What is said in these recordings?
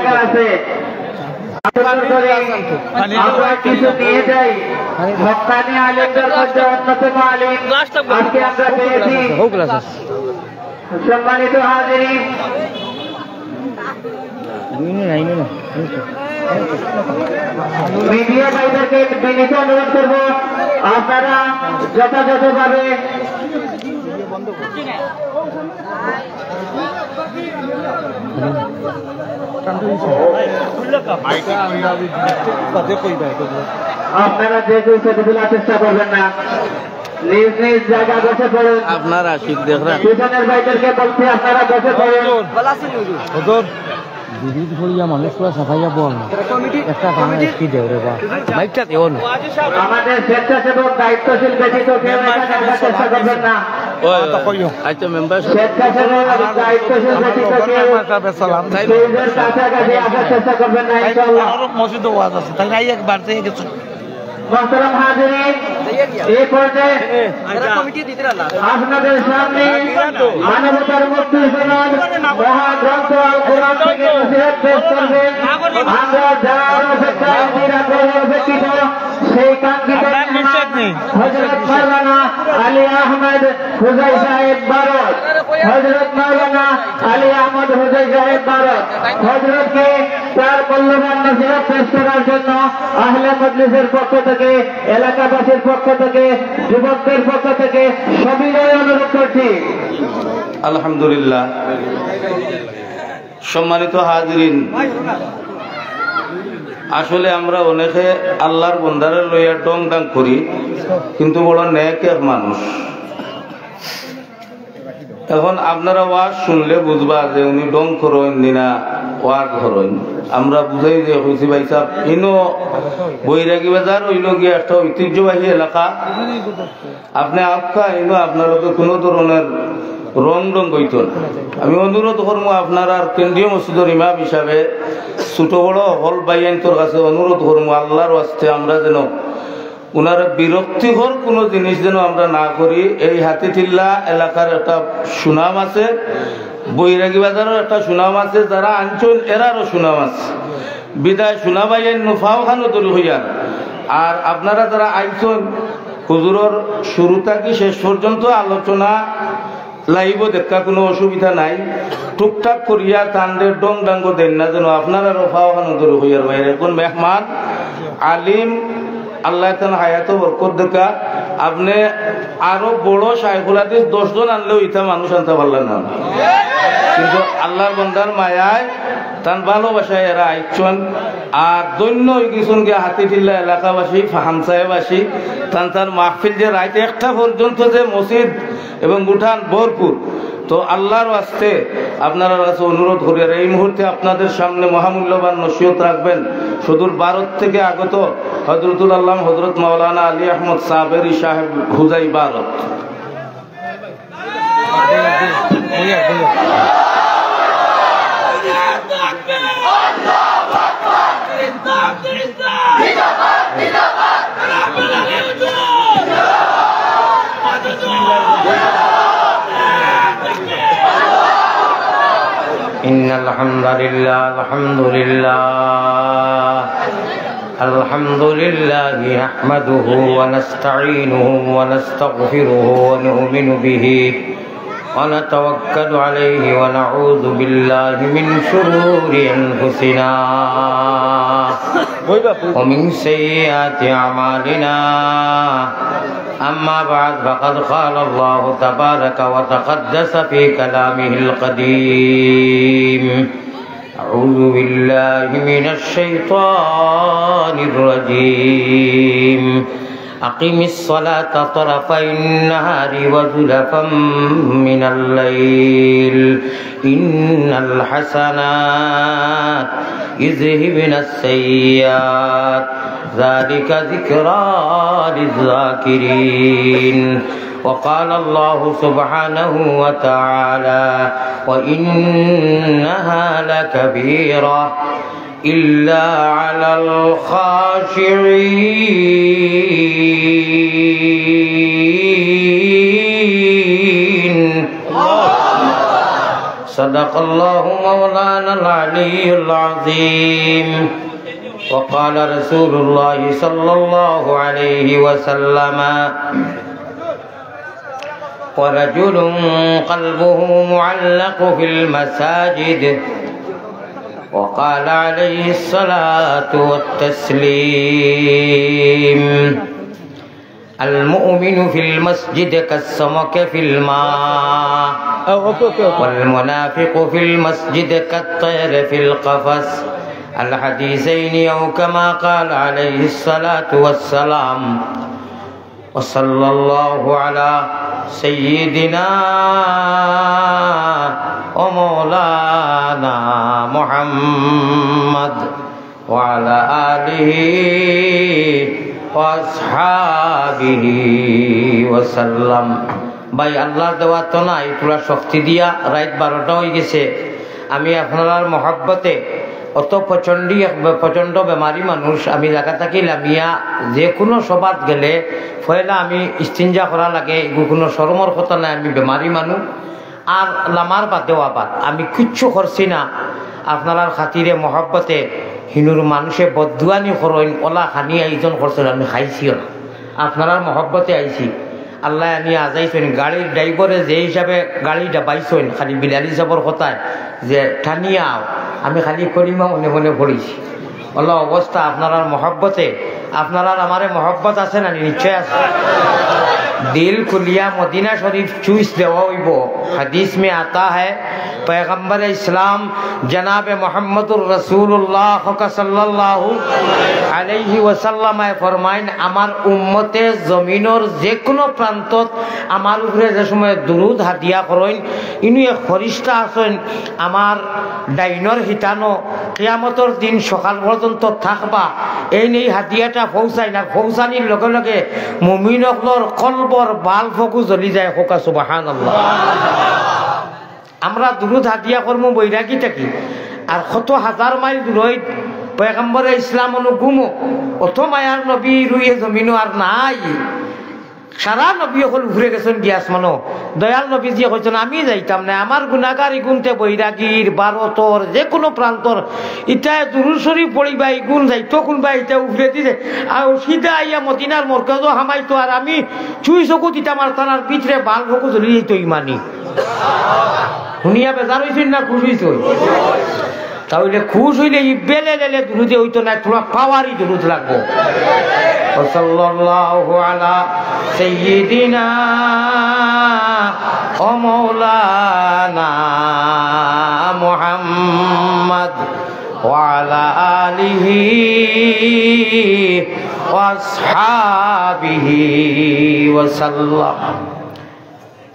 জায়গা আছে আমরা কিছু নিয়ে যাই। হক্কানি আলেমদের মধ্যে অন্যতম আলেম আজকে আমরা পেয়েছি। সম্মানিত হাজিরিন, মিডিয়া ভাইদেরকে বিনীত অনুরোধ করব, আপনারা যথাযথভাবে আপনারা যে কেউ সেগুলো চেষ্টা করবেন না, নিজ নিজ জায়গা বসে পড়ুন। আপনারা শিখ দেখেন পিছনের ভাইদেরকে বলছি আপনারা বসে পড়ুন। বিদ্যুৎ ভরিয়া মানুষরা সাফাইয়া বল না একটা কামে কি দেও রে বা বাইকটা দেও না। আমাদের স্বেচ্ছাসেবক দায়িত্বশীল ব্যতীত কেউ এখানে চেষ্টা করবেন না। আচ্ছা মেম্বার স্বেচ্ছাসেবক দায়িত্বশীল ব্যতীত কেউ স্টেজের কাছাকাছি আসার চেষ্টা করবেন না ইনশাআল্লাহ। মসজিদ ওয়াজ আছে তাই নাই একবার থেকে গেছে। মোহতারাম হাজিরিন, এই পর্যায়ে আপনাদের সামনে মানবতার মুক্তি সনদ মহাগ্রন্থ আল কোরআন থেকে নসিহত পেশ করবেন। আমরা যার অপেক্ষায় অপেক্ষিত সেই কাঙ্ক্ষিত হযরত মাওলানা আলী আহমদ হুজাই সাহেব ভারত, হযরত মাওলানা আলী আহমদ হুজাই সাহেব ভারত হযরতকে তার মূল্যবান নসিহত পেশ করার জন্য আহলে মজলিসের পক্ষ থেকে, এলাকাবাসীর পক্ষ থেকে, যুবকদের পক্ষ থেকে সবিনয় অনুরোধ করছি। আলহামদুলিল্লাহ। সম্মানিত হাজিরিন, আসলে আমরা অনেকে আল্লাহর বন্দারে লইয়া ডং ডাং করি, কিন্তু বড় নেকের মানুষ। এখন আপনারা ওয়াজ শুনলে বুঝবা যে উনি ডং করেন না ওয়াজ করেন। আমরা বুঝাই যে হইছি ভাই সাহেব ইনো বৈরাগী বাজার হইল গিয়ে একটা ঐতিহ্যবাহী এলাকা। আপনি আপকা ইনো আপনারা কোনো ধরনের রং রং গইতন। আমি অনুরোধ করবো আপনার আর কেন্দ্রীয় মসজিদের ইমাম হিসাবে ছোট বড় হল বাইয়ান্তর কাছে অনুরোধ করবো, আল্লাহর ওয়াস্তে আমরা যেন উনার বিরক্তিকর কোনো জিনিস যেন আমরা না করি। এই হাতিটিল্লা এলাকার একটা সুনাম আছে, বৈরাগী বাজারের একটা সুনাম আছে, যারা আঞ্চল এরারও সুনাম আছে। বিদায় সুনাবাইয়ের নুফাও খানো তৈরি হইয়া। আর আপনারা যারা আইসন হুজুরের শুরু থেকে শেষ পর্যন্ত আলোচনা লাইব দেখা কোনো অসুবিধা নাই। টুকটাক করিয়া কান্দের ডং ডাঙ্গ দেন না যেন আপনারা রফাও খানো তৈরি হইয়ার বাইরে কোন মেহমান আলিম আল্লাহ হায়াত বরকত দেখা। আপনি আরো বড় শাইখুল হাদিস 10 জন আনলেও ইটা মানুষ আনতে পারলেন না, কিন্তু আল্লাহর বন্দার মায়ায় তার ভালোবাসায় এরা আইসন। আর দৈন্য গেছন গিয়ে হাতিটিল্লা এলাকাবাসী হামসাহেবাসী তার মাহফিল যে রাইত 1টা পর্যন্ত যে মসজিদ এবং উঠান ভরপুর। তো আল্লাহর ওয়াস্তে আপনারা কাছে অনুরোধ করি, আর এই মুহূর্তে আপনাদের সামনে মহামূল্যবান নসিহত রাখবেন সুদূর ভারত থেকে আগত হযরতুল আল্লাহ হযরত মাওলানা আলী আহমদ সাবেরি সাহেব হুজাই ভারত। إن الحمد لله الحمد لله نحمده ونستعينه ونستغفره ونؤمن به ونتوكل عليه ونعوذ بالله من شرور أنفسنا ومن سيئات أعمالنا. أما بعد فقد قال الله تبارك وتقدس في كلامه القديم: أعوذ بالله من الشيطان الرجيم. أقم الصلاة طرفي النهار وزلفا من الليل إن الحسنات يذهبن السيئات ذلك ذكرى للذاكرين. وقال الله سبحانه وتعالى: وإنها لكبيرة إلا على الخاشعين. صدق الله مولانا العلي العظيم وقال رسول الله صلى الله عليه وسلم ورجل قلبه معلق في المساجد وقال عليه الصلاة والتسليم المؤمن في المسجد كالسمك في الماء والمنافق في المسجد كالطير في القفص الحديثين أو كما قال عليه الصلاة والسلام وصلى الله على سيدنا ومولانا محمد وعلى آله وأصحابه وسلم ভাই আল্লাহর দেওয়া তো না এইগুলা শক্তি দিয়া রাত 12টা হয়ে গেছে আমি আপনার মহব্বতে অত প্রচণ্ড বেমারি মানুষ আমি জায়গা থাকি লামিয়া যে কোনো সবাত গেলে ফয়লা আমি ইস্তিনজা করা লাগে এগুলো কোনো শরমর কথা নাই আমি বেমারি মানুষ আর লামার বাদেও আবার আমি কিচ্ছু করছি না আপনার খাতিরে মহব্বতে হিনুর মানুষে বদুয়ানি করেন ওলা খানি আয়োজন করছেন আমি খাইছিও না আপনার মহব্বতে আইছি আল্লাহ আমি আজাইছেন গাড়ির ড্রাইভারে যে হিসাবে গাড়ি ডাবাইছেন খালি বিলাল হিসাবর কথায় যে ঠানিয়াও আমি খালি করিমা মনে মনে পড়েছি ওলা অবস্থা আপনার মহব্বতে আপনার আমারে মহব্বত আছে না নিশ্চয় আছে दिल खुलिया मदीना शरीफ चूस देवा हदीस में आता है पैगम्बर इस्लाम जनाब मोहम्मदुर रसूलुल्लाह सल्लल्लाहु अलैहि वसल्लम फरमाइन आमार उम्मते जमीनर जे कोनो प्रान्तत आमार उपरे जे समय दुरूद हादिया करेन इनु एक फरिश्ता आছেন आमार डाइनर हितानो कियामतर दिन सकाल पर्यन्त थाकबा এই নেই হাদিয়াটা পৌঁছায় না পৌঁছানির লগে লগে মুমিনসকলৰ কলবর বাল ফকু জ্বলি যায় হোকা সুবহানাল্লাহ আমরা দুরুদ হাদিয়া কর্ম বৈরাগী থাকি আর কত হাজার মাইল দূরত পয়গম্বরে ইসলাম অনুগুমো অত মায়ার নবী রুইয়ে জমিনও আর নাই সারা নবী হল ঘুরে গেছেন গিয়াস মানো দয়াল নবী যে কইছেন আমি যাইতাম না আমার গুনাহগার ইগুনতে বৈরাগীর ভারতর যে কোনো প্রান্তর ইটায় দুরূদ শরীফ পড়িবা ইগুন যাইতো কোনবা ইটা উফরে দিছে আর সিধা আইয়া মদিনার মরকজও হামাইতো আর আমি চুই চকুত ইটা আমার থানার ভিতরে বাল ফকু জ্বলি যাইতো ইমানি শুনিয়া বেজার হইছেন না খুশ হইছেন তাহলে খুশ হইলে ই বেলে লেলে দুরুদে হইতো না তোরা পাওয়ারই দুরুদ লাগবো সাল্লাল্লাহু আলা সাইয়্যিদিনা ও মাওলানা মুহাম্মদ ওয়া আলা আলিহি ওয়া আসহাবিহি ওয়া সাল্লাম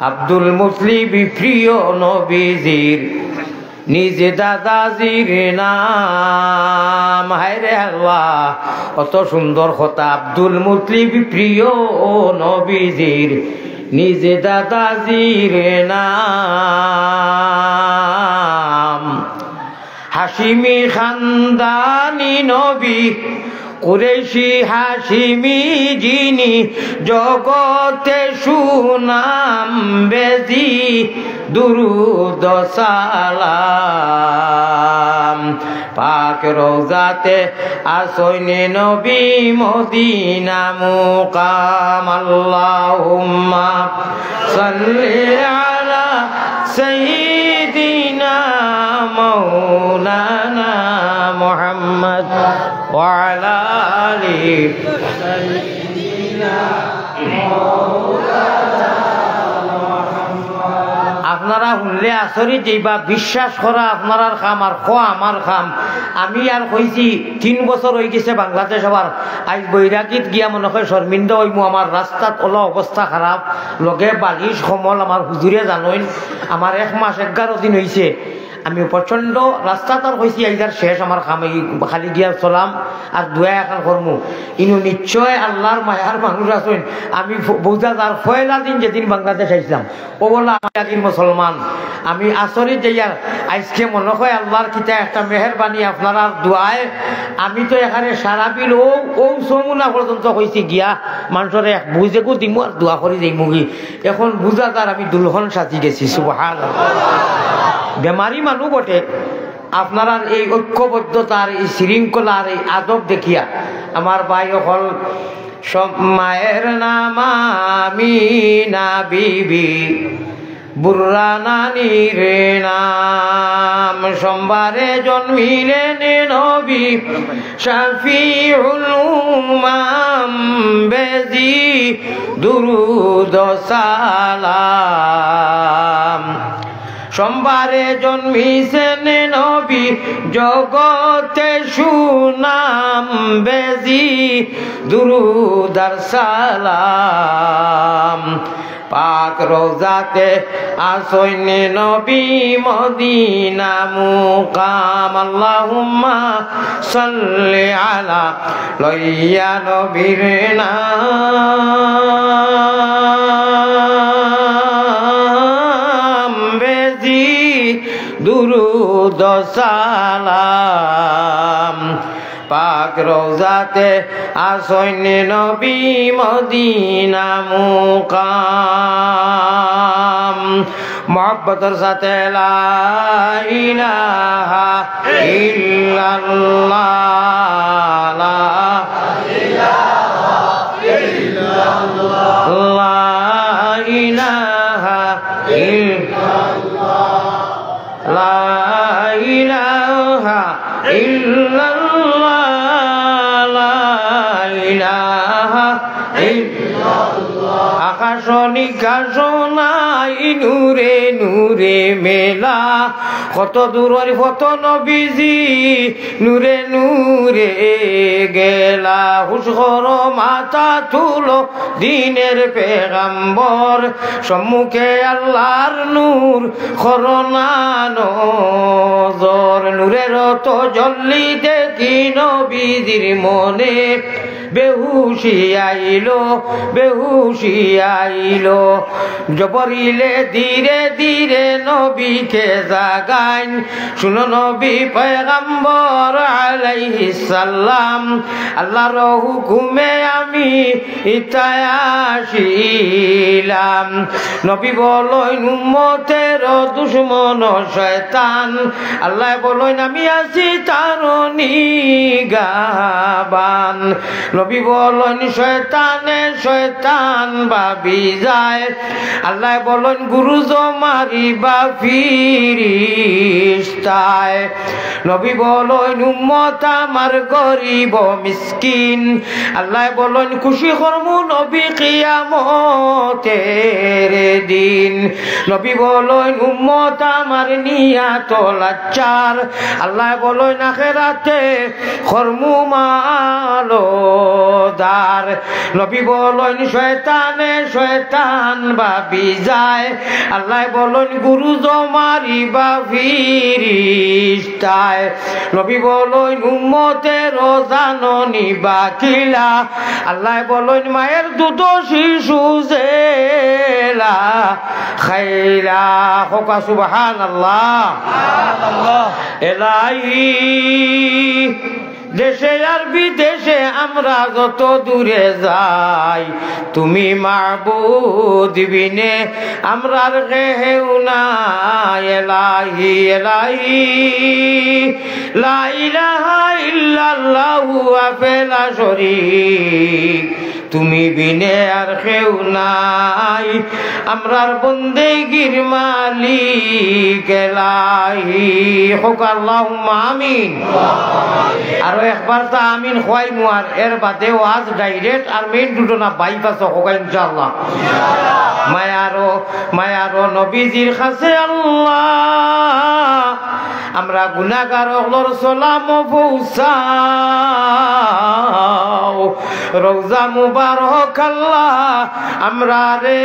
আব্দুল মুতলিব প্রিয় নবীজির নিজে দাদাজির নাম হায়রে আল্লাহ কত সুন্দর কথা আব্দুল মুতলিব প্রিয় নবীজির নিজে দাদাজির নাম হাশিমি খানদানি নবী কুরেশি হাশিমি যিনি জগতে সুনাম বেদি দুরুদ সালাম পাক রওজাতে আসইনে নবী মদিনা মুকাম আল্লাহুম্মা সাল্লি আলা সাইয়্যিদিনা মাওলানা মুহাম্মদ ওয়া আলা আলিহি সাইয়্যিদিনা মাওলানা আপনারা শুনলে আচরিত যাইবা বিশ্বাস করা আপনার খাম আর খোয়া আমার খাম আমি আর কইছি 3 বছর হয়ে গেছে বাংলাদেশ আবার আজ বৈরাগীত গিয়া মনে হয় শর্মিন্দা হইমু আমার রাস্তাত ওলা অবস্থা খারাপ লগে বালিশ সমল আমার হুজুরে জানইন আমার 1 মাস 11 দিন হয়েছে আমি প্রচন্ড রাস্তা তার হয়েছি এইদার শেষ আমার খামে খালি গিয়া চলাম আর দুয়া এখন করমু ইনু নিশ্চয় আল্লাহর মায়ার মানুষ আছেন আমি বোঝা যার পয়লা দিন যেদিন বাংলাদেশ আইছিলাম ও বলা আমি মুসলমান আমি আচরিত যাইয়ার আজকে মনে হয় আল্লাহর কিতা একটা মেহরবানি আপনার দোয়ায় আমি তো এখানে সারা বিল ও সমুনা পর্যন্ত হয়েছি গিয়া মানুষের এক বুঝেকু দিমু আর দোয়া করি যাইমু এখন বুঝা যার আমি দুলহন সাজি গেছি সুবহানাল্লাহ বেমারি মানুষ বটে আপনার এই ঐক্যবদ্ধতার এই শৃঙ্খলার এই আদব দেখিয়া আমার ভাই হল সব মায়ের নাম আমিনা বিবি বুর্রা নানির নাম সোমবারে জন্মিলেন নবী শফিউল উম্মাম বেজি দুরুদ সালাম সোমবারে জন্মিছেন নবী জগতে সুনাম বেজি দুরুদ আর সালাম পাক রোজাতে আসইন নবী মদিনা মুকাম আল্লাহুম্মা সাল্লি আলা লইয়া নবীর নাম বেজি দুরুদ সালাম পাক রোজাতে আসইন নবী মদিনা মুকাম মোহব্বতের সাথে লা ইলাহা ইল্লাল্লাহ লা ইলাহা ইল্লাল্লাহ লা ইলাহা ইল্লাল্লাহ লা ইলাহা ইল্লাল্লাহ আকাশ নিকাশ নাই নূরে নূরে মেলা কত দূরের কত নবীজি নূরে নূরে গেলা হুশ করো মাথা তুলো দিনের পেগম্বর সম্মুখে আল্লাহর নূর করোনা নজর নূরের তো জল্লি দেখি নবীজির মনে বেহুশি আইলো বেহুশি আইলো জবরিলে ধীরে ধীরে নবীকে জাগাইন শুনো নবী পয়গম্বর আলাইহিস সালাম আল্লাহর হুকুমে আমি ইতায় আসিলাম নবী বলেন উম্মতের দুশমন শয়তান আল্লাহ বলেন আমি আছি তার নিগাবান নবী বলেন শয়তানে শয়তান ভাবি যায় আল্লাহ বলেন গুরু জমারি বা ফিরিস্তায় নবী বলেন উম্মত আমার গরিব মিসকিন আল্লাহ বলেন খুশি করমু নবী কিয়ামতের দিন নবী বলেন উম্মত আমার নিয়াত লাচার আল্লাহ বলেন আখিরাতে করমু মালো দার নবী বলেন শয়তানে শয়তান ভাবি যায় আল্লাহ বলেন গুরু জমারি বা ফিরিস্তায় নবী বলেন উম্মতের জাননি বাকিলা আল্লাহ বলেন মায়ের দুধ শিশু জেলা খাইলা হোকা সুবহানাল্লাহ এলাহি দেশে আর বিদেশে আমরা যত দূরে যাই তুমি মাবুদ বিনে আমরার কেউ নাই এলাহি এলাহি লা ইলাহা ইল্লাল্লাহু ওয়াহদাহু লা শরীক তুমি বিনে আর কেউ নাই আমরার বন্দেগীর মালিক এলাহি হোক আল্লাহুম্মা আমিন আর একবার তা আমিন খোয়াই মুয়ার এর বাদে ওয়াজ ডাইরেক্ট আর মেইন দুটো না বাইপাস হোক ইনশাআল্লাহ মায়ারো নবীজির কাছে আল্লাহ আমরা গুনাহগার হলর সালাম পৌঁছাও রওজা মুবারক আল্লাহ আমরা রে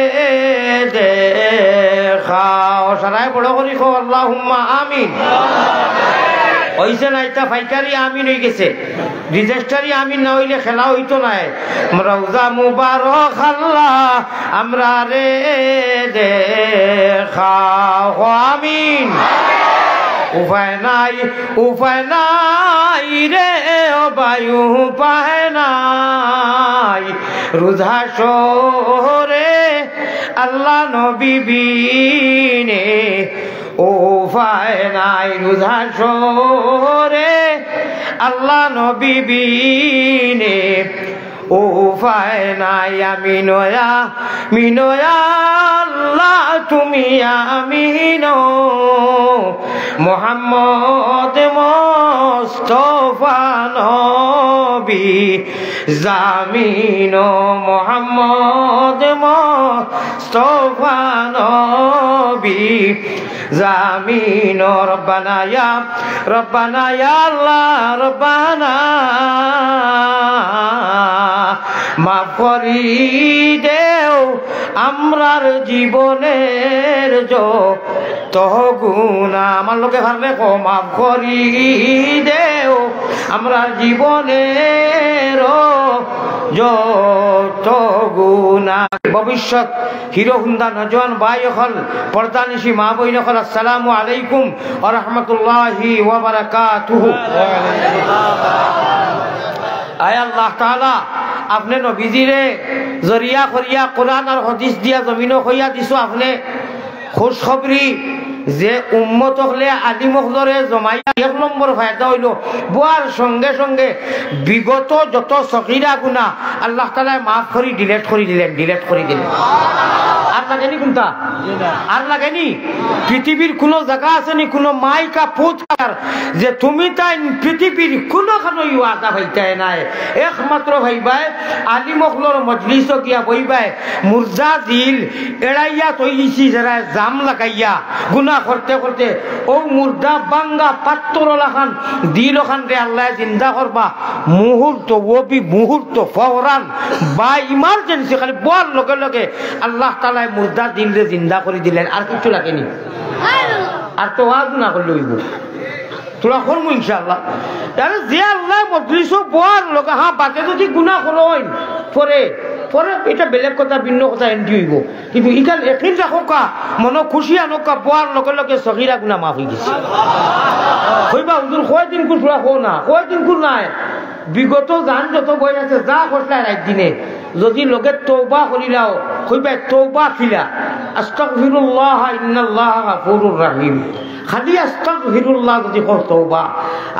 দেখাও সারাই বড় করি কো আল্লাহুম্মা আমিন হইছে না এটা ফাইকারি আমিন হয়ে গেছে রেজিস্ট্রারি আমিন না হইলে খেলা হইতো না রওজা মুবারক আল্লাহ আমরা রে দেখাও আমিন উপায় নাই রে ও বায়ু উপায় নাই রোজা শহরে আল্লাহ নবী বিনে উপায় নাই রোজা সরে আল্লাহ নবী বিনে উপায় নাই আমি নয়া আল্লাহ তুমি আমিন মুহাম্মদ মুস্তাফা নবী জামিন মুহাম্মদ মুস্তাফা নবী জামিন রব্বানা ইয়া আল্লাহ রব্বানা মাফ করি দেও আমরার জীবনের যত গুনাহ আমার লোকে ভাববে কো মাফ করি দেও আমরার জীবনের যত গুনাহ ভবিষ্যৎ হিরো হুন্ডা নজওয়ান ভাই হল পর্দানিশী মা বইন হল আসসালামু আলাইকুম ওয়া রাহমাতুল্লাহি ওয়া বারাকাতুহু। আয় আল্লাহ তাআলা আপনি নবীজিরে জরিয়া করিয়া কোরআন আর হাদিস দিয়া জমিন হইয়া দিছো আপনি খুশখবরি যে উম্মত হলে আলিম হলরে জমাইয়া 1 নম্বর ফায়দা হইল বুয়ার সঙ্গে সঙ্গে বিগত যত সগীরা গুনাহ আল্লাহ তাআলা মাফ করে ডিলিট করে দিলেন আর লাগেনি কোনটা আর লাগেনি পৃথিবীর কোন জায়গা আছে নি কোন মাইকা পুতকার যে তুমি তাই পৃথিবীর কোনখানে ওয়াদা হইতাই নাই একমাত্র ভাইবাই আলিম হলর মজলিস গিয়া বইবাই মুরজা দিল এড়াইয়া তৈরিছি যারা জাম লাগাইয়া গুনাহ করতে করতে ও মুর্দা বাঙ্গা পাত্তরলাখান দিলখান রে আল্লাহ জিন্দা করবা মুহূর্ত মুহূর্ত ফওরান বা ইমার্জেন্সি খালি বল লগে লগে আল্লাহ তাআলা মুর্দা দিল রে জিন্দা করে দিলেন আর কিছু লাগেনি আর তো ওয়াজ না করলে হইব তোরা করবো ইনশাআল্লাহ তাহলে যে আল্লাহ মজলিস বল লগে হ্যাঁ বাকি যদি গুনাহ করোই পরে পরে এটা বেলেগ কথা ভিন্ন কথা এন্ট্রি হইব কিন্তু ইখান একদিন রাখোকা মন খুশি আনোকা বোয়ার লগে লগে সগীরা গুনাহ মাফ হয়ে গেছে হইবা হুজুর কয়দিন কুছ রাখো না কয়দিন কুছ নাই বিগত জান যত বই আছে যা করলা রাত দিনে যদি লগে তওবা করিলাও কইবা তওবা খিলা আস্তাগফিরুল্লাহ ইন্নাল্লাহা গাফুরুর রহিম খালি আস্তাগফিরুল্লাহ যদি কর তওবা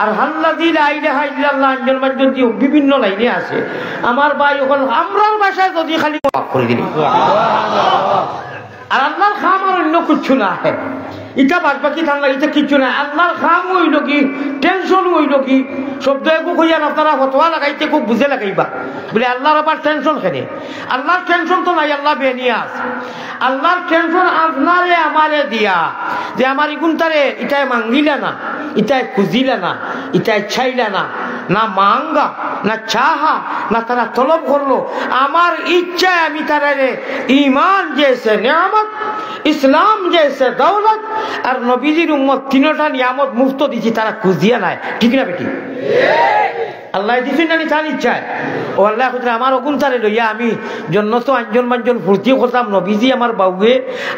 আর হাল্লাযী লা ইলাহা ইল্লাল্লাহ আনজল মানজল দি বিভিন্ন লাইনে আছে আমার ভাই ওখানে আমরার ভাষায় যদি খালি মাফ করে দিলি আর আল্লাহর খাম আর অন্য কিছু না এটা বাদ বাকি ঠান্ডা এটা কিছু না আল্লাহর খাম হইল কি টেনশন হইল কি শব্দ একু কইয়ার আপনারা ফতোয়া লাগাইতে খুব বুঝে লাগাইবা বলে আল্লাহর আবার টেনশন খেলে আল্লাহর টেনশন তো নাই আল্লাহ বেনিয়াস আল্লাহর টেনশন আপনারে আমারে দিয়া যে আমার ইগুনটারে ইটাই মাঙ্গিলা না ইটাই খুঁজিলা না ইটাই চাইলা না না মাঙ্গা না চাহা না তারা তলব করলো আমার ইচ্ছায় আমি তারারে ঈমান জেসে নিয়ামত ইসলাম জেসে দৌলত আর নবীজির উম্মত তিনটা নিয়ামত মুফত দিছি তারা খুঁজিয়া নাই ঠিক না বেটি আল্লাহ দিছেন না তার ইচ্ছায় ও আল্লাহ কইরা আমার অগুনতারে লইয়া আমি জন্নত আঞ্জন মাঞ্জন ফুর্তি করতাম নবীজি আমার বাউয়ে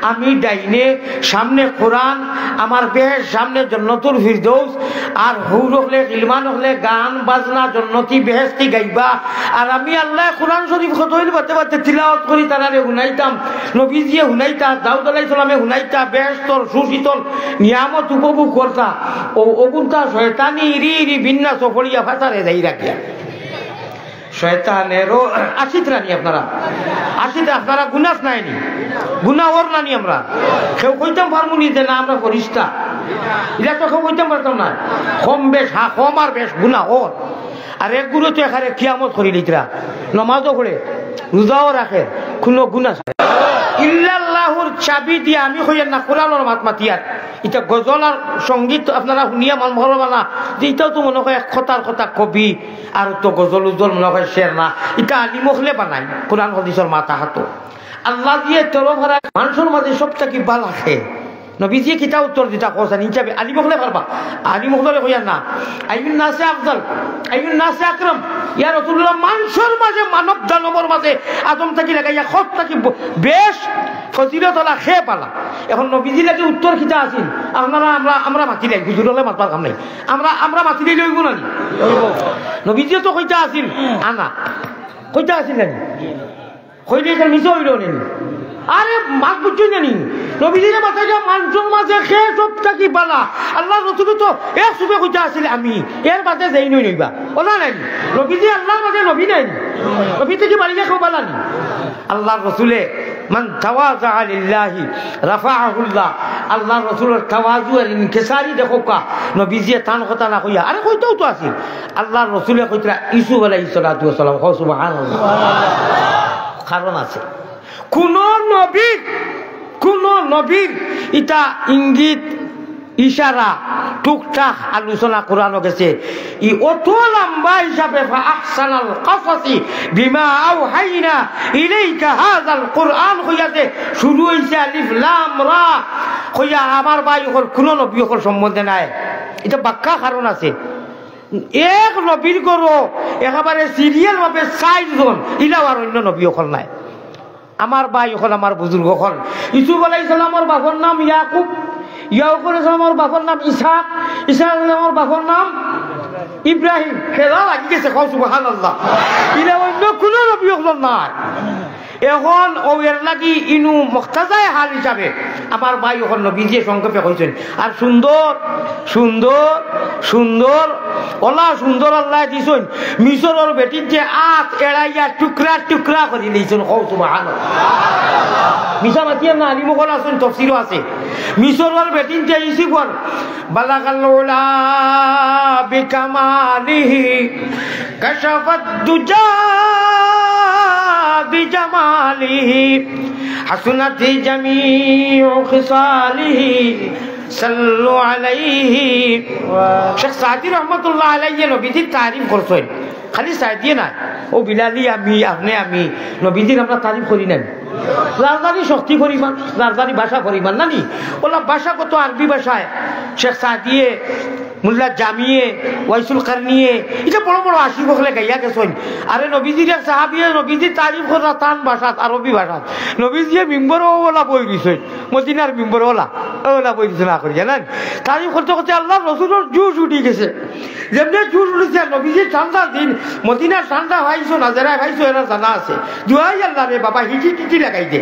আমি ডাইনে সামনে কোরআন আমার বেহেশ সামনে জান্নাতুল ফিরদৌস আর হুর হলে ইলমান হলে গান বাজনা জান্নতি বেহেশতি গাইবা আর আমি আল্লাহ কোরআন শরীফ কতইল বাতে বাতে তিলাওয়াত করি তারারে হুনাইতাম নবীজি হুনাইতা দাউদ আলাইহিস সালামে হুনাইতা বেহেশতর সুশীতল নিয়ামত উপভোগ করতা ও অগুনতা শয়তানি ইরি বিন্না সফড়িয়া ফাতারে যাই রাখিয়া শয়তানেরও আসিত রানি আপনারা আসিত আপনারা গুনাস নাইনি গুনাহ ওর নানি আমরা কেউ কইতাম পারমুনি যে না আমরা ফরিস্তা এটা তো কেউ কইতাম পারতাম না কম বেশ কম আর বেশ গুনাহ ওর আর এক গুরু তো এখানে কিয়ামত করি লিতরা নমাজও পড়ে রোজাও রাখে কোনো গুনাহ ইল্লাল্লাহুর চাবি দিয়ে আমি হইয়া না কোরআনের মাত মাতিয়ার এটা গজল আর সঙ্গীত আপনারা শুনিয়া মান ভরবা না যে এটাও তো মনে হয় এক কথার কথা কবি আর তো গজল উজ্জ্বল মনে হয় শের না এটা আলিমখলে বানাই কোরআন হাদিসের মাথা হাতো আল্লাহ দিয়ে তেরো ভরা মানুষের মাঝে সবটা কি বাল আছে নবীজি কিতা উত্তর দিতা কথা নিচাবে আলিমখলে পারবা আলিমখলে কইয়া না আইয়ুন নাসে আফজাল আইয়ুন নাসে আকরাম ইয়া রাসূলুল্লাহ মানুষের মাঝে মানব দানবর মাঝে আদম থেকে লাগাইয়া খত থেকে বেশ ফজিলত হলা খে পালা এখন নবীজি লাগে উত্তর কিতা আছিল আপনারা আমরা মাতি লাই হুজুর হলে মাতবার কাম নাই আমরা মাতি দিলে হইব না নবীজি তো কইতা আছিল আনা কইতা আছিল না কইলে এটা মিছ হইল নি আরে মাত বুঝছই না নি নবীজির মাথায় মানুষের মাঝে খেয়ে সব থাকি বালা আল্লাহ রসুল তো এক সুবে খুঁজা আসলে আমি এর বাদে যেই নই নইবা ওলা নাই নবীজি আল্লাহর মাঝে নবী নাই নবী থেকে বাড়িলে কেউ বালা নি আল্লাহ রসুলে মান তাওয়াজা লিল্লাহি রাফাআহুল্লাহ আল্লাহ রসুলের তাওয়াজু আর ইনকিসারি দেখো কা নবীজি তান কথা না কইয়া আরে কইতাও তো আছিল আল্লাহ রসুলে কইতরা ইসু আলাইহিস সালাতু ওয়াস সালাম সুবহানাল্লাহ কারণ আছে কোন নবীর ইটা ইঙ্গিত ইশারা টুকটাক আলোচনা করানো গেছে ই অত লম্বা হিসাবে আহসানাল কাসাসি বিমা আওহাইনা ইলাইকা হাযাল কুরআন হইয়াতে শুরু হইছে আলিফ লাম রা হইয়া আমার ভাই হল কোন নবী হল সম্বন্ধে নাই এটা বাক্কা কারণ আছে এক নবীর গরো একেবারে সিরিয়াল ভাবে 4 জন ইলাও আর অন্য নবী হল নাই আমার ভাই হল আমার বুজুর্গ হল ইসুফ আলাইহিস সালামের বাবার নাম ইয়াকুব ইয়াকুব আলাইহিস সালামের বাবার নাম ইসহাক ইসহাক আলাইহিস সালামের বাবার নাম ইব্রাহিম খেলা লাগি গেছে সুবহানাল্লাহ ইলা অন্য কোন নবী হল নাই এখন ও এর লাগি ইনু মুক্তাজায় হাল হিসাবে আমার ভাই হল নবী দিয়ে সংক্ষেপে কইছেন আর সুন্দর সুন্দর সুন্দর ওলা সুন্দর আল্লাহ দিছেন মিশরের বেটির যে আত এড়াইয়া টুকরা টুকরা করে দিয়েছেন সুবহানাল্লাহ মিশা মাতিয়া না আলিম কোন আছেন তাফসীরও আছে মিশরের বেটির যে ইসিফর বালাগাল উলা বিকামালিহি কাশাফাত দুজা বিজামালিহি হাসনাতি জামিউ খিসালিহি সাল্লু আলাইহি শেখ সাদি রহমাতুল্লাহ আলাইহি নবীজির তারিফ করছেন খালি সাদিয়ে না ও বিলালি আমি আপনি আমি নবীজির আমরা তারিফ করি না রাজধানী শক্তি পরিমাণ রাজধানী ভাষা পরিমাণ নানি ওলা ভাষা কত আরবি ভাষায় শেখ সাদিয়ে মুল্লা জামিয়ে ওয়াইসুল কারনিয়ে এটা বড় বড় আশিক হলে গাইয়া গেছেন আরে নবীজির এক সাহাবিয়ে নবীজির তারিফ করা টান ভাষাত আরবি ভাষাত নবীজিয়ে মিম্বর ওলা বই দিছেন মদিনার মিম্বর ওলা বই দিছে না করি জানেন তারিফ করতে করতে আল্লাহ রসুলের জুস উঠি গেছে যেমনি জুস উঠেছে নবীজির ঠান্ডার দিন মদিনার ঠান্ডা ভাইছো না যারা ভাইছো এরা জানা আছে জুয়াই আল্লাহ রে বাবা হিটি টিটি লাগাই দে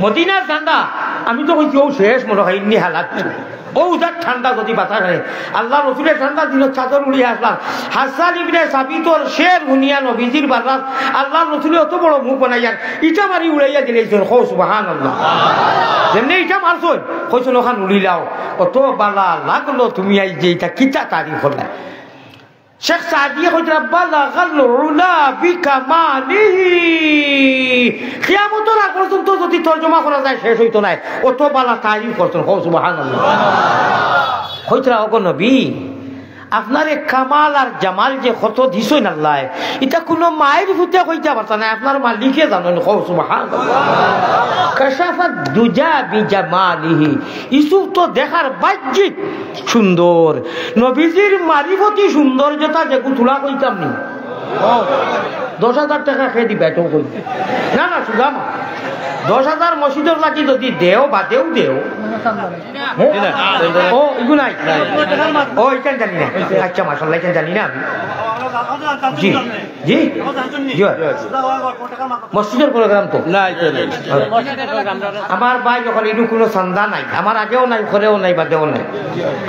মদিনার ঠান্ডা আমি তো কইছি ও শেষ মনে হয় ইন্নি হালাত ও উদার ঠান্ডা যদি বাতা করে আল্লাহ রসুলের ঠান্ডা দিন চাদর উড়িয়ে আসলাম হাসান ইবনে সাবিতর শের হুনিয়া নবীজির বারাত আল্লাহ রসুলের অত বড় মুখ বানাইয়ার ইটা মারি উড়াইয়া দিলেছেন সুবহানাল্লাহ যেমনি ইটা মারছই কইছেন ওখান উড়িলাও অত বালা লাগলো তুমি আই যে এটা কিতা তারিফ হলে শেখ সাদিয়ে কইরা বালাগাল উলা বিকামালিহি কিয়ামতের আগ পর্যন্ত যদি তরজমা করা যায় শেষ হইতো না অত বালা তারিফ করছেন সুবহানাল্লাহ কইরা ওগো নবী আপনার কামাল আর জামাল যে কত দিছেন আল্লাহ এটা কোনো মায়ের ভূতে কইতে পারতা না আপনার মালিকে জানেন সুবহানাল্লাহ কাশাফাত দুজা বিজামালিহি ইসুফ তো দেখার বাহ্যিক সুন্দর নবীজির মারিফতি সৌন্দর্যতা যে তুলা কইতাম নি 10,000 টাকা খেয়ে দিবে এটাও কই না না সুদাম 10,000 মসজিদের লাগি যদি দেও বা দেও ও এগুলো নাই ও এখানে জানি না আচ্ছা মাশাআল্লাহ এখানে জানি না আমি জি জি জি মসজিদের প্রোগ্রাম তো না আমার ভাই যখন এটু কোনো সন্ধ্যা নাই আমার আগেও নাই ঘরেও নাই বাদেও নাই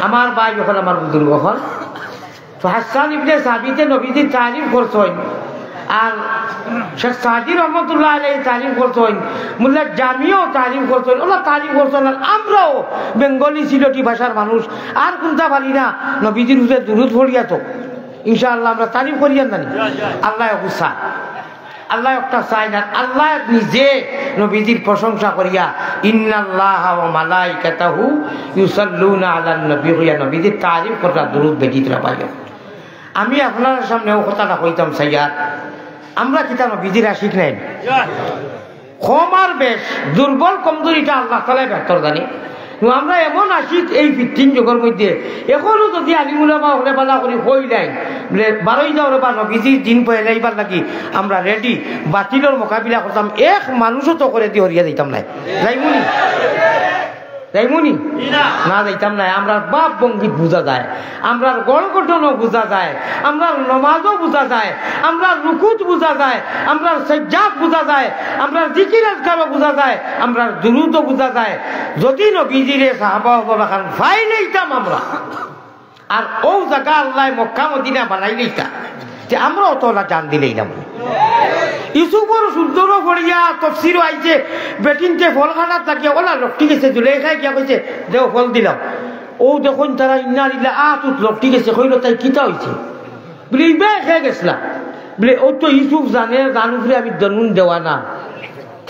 আমার ভাই যখন আমার বুজুর্গ হল তো হাসান ইবনে সাবিতে নবীজির তারিফ করছেন আর শেখ সাদি রহমতুল্লাহ আলাইহি তারিফ করছেন মুল্লা জামিও তারিফ করছেন ওলা তারিফ করছেন আর আমরাও বেঙ্গলি সিলেটি ভাষার মানুষ আর কোনটা পারি না নবীজির হুজুরে দুরূদ পড়িয়া তো ইনশাআল্লাহ আমরা তারিফ করিয়া জানি আল্লাহ হুসা আল্লাহ একটা চাই না আল্লাহ নিজে নবীজির প্রশংসা করিয়া ইন্নাল্লাহা ওয়া মালাইকাতাহু ইউসাল্লুনা আলান নবী হইয়া নবীজির তারিফ করা দুরূদ বেদিতরা পাইয়া আমি আপনার সামনে ও কথাটা কইতাম সাইয়ার আমরা কিতা নবীজির আশিক নাই কম আর বেশ দুর্বল কমজোরিটা আল্লাহ তাআলা বেহতর জানি আমরা এমন আশিক এই 15 যুগের মধ্যে এখনো যদি আলিমুলামা হলে বালা করি হই নাই বলে 12 যাওয়ার বা নবীজির দিন পয়লাইবার লাগি আমরা রেডি বাতিলের মোকাবিলা করতাম এক মানুষও তো করে দিয়ে হরিয়া দিতাম নাই যাইমুনি যাইমনি না যাইতাম না। আমরা বাপ বঙ্গীত বোঝা যায়, আমরা গড় গঠনও বোঝা যায়, আমরা নমাজও বোঝা যায়, আমরা রুকুত বোঝা যায়, আমরা সজ্জাদ বোঝা যায়, আমরা জিকির আজকারও বোঝা যায়, আমরা দুরুদও বোঝা যায়। যদি নবীজিরে সাহাবা খান ভাই লইতাম আমরা, আর ও জায়গা আল্লাহ মক্কা মদিনা বানাই লইতাম, যে আমরা অত জান দিলেই না। ইসুফর সুন্দরও পড়িয়া তফসিরও আইছে, বেটিনতে ফল খানার থাকিয়া ওলা লোকটি গেছে জুলাই খাই গিয়া কইছে দেও ফল দিলাম। ও দেখুন তারা ইন্না দিলে তুত লোকটি গেছে কইল তাই কিতা হয়েছে বলে ইবে খেয়ে গেছিলাম বলে ও তো ইসুফ জানে জানুফরে আমি দনুন দেওয়া না।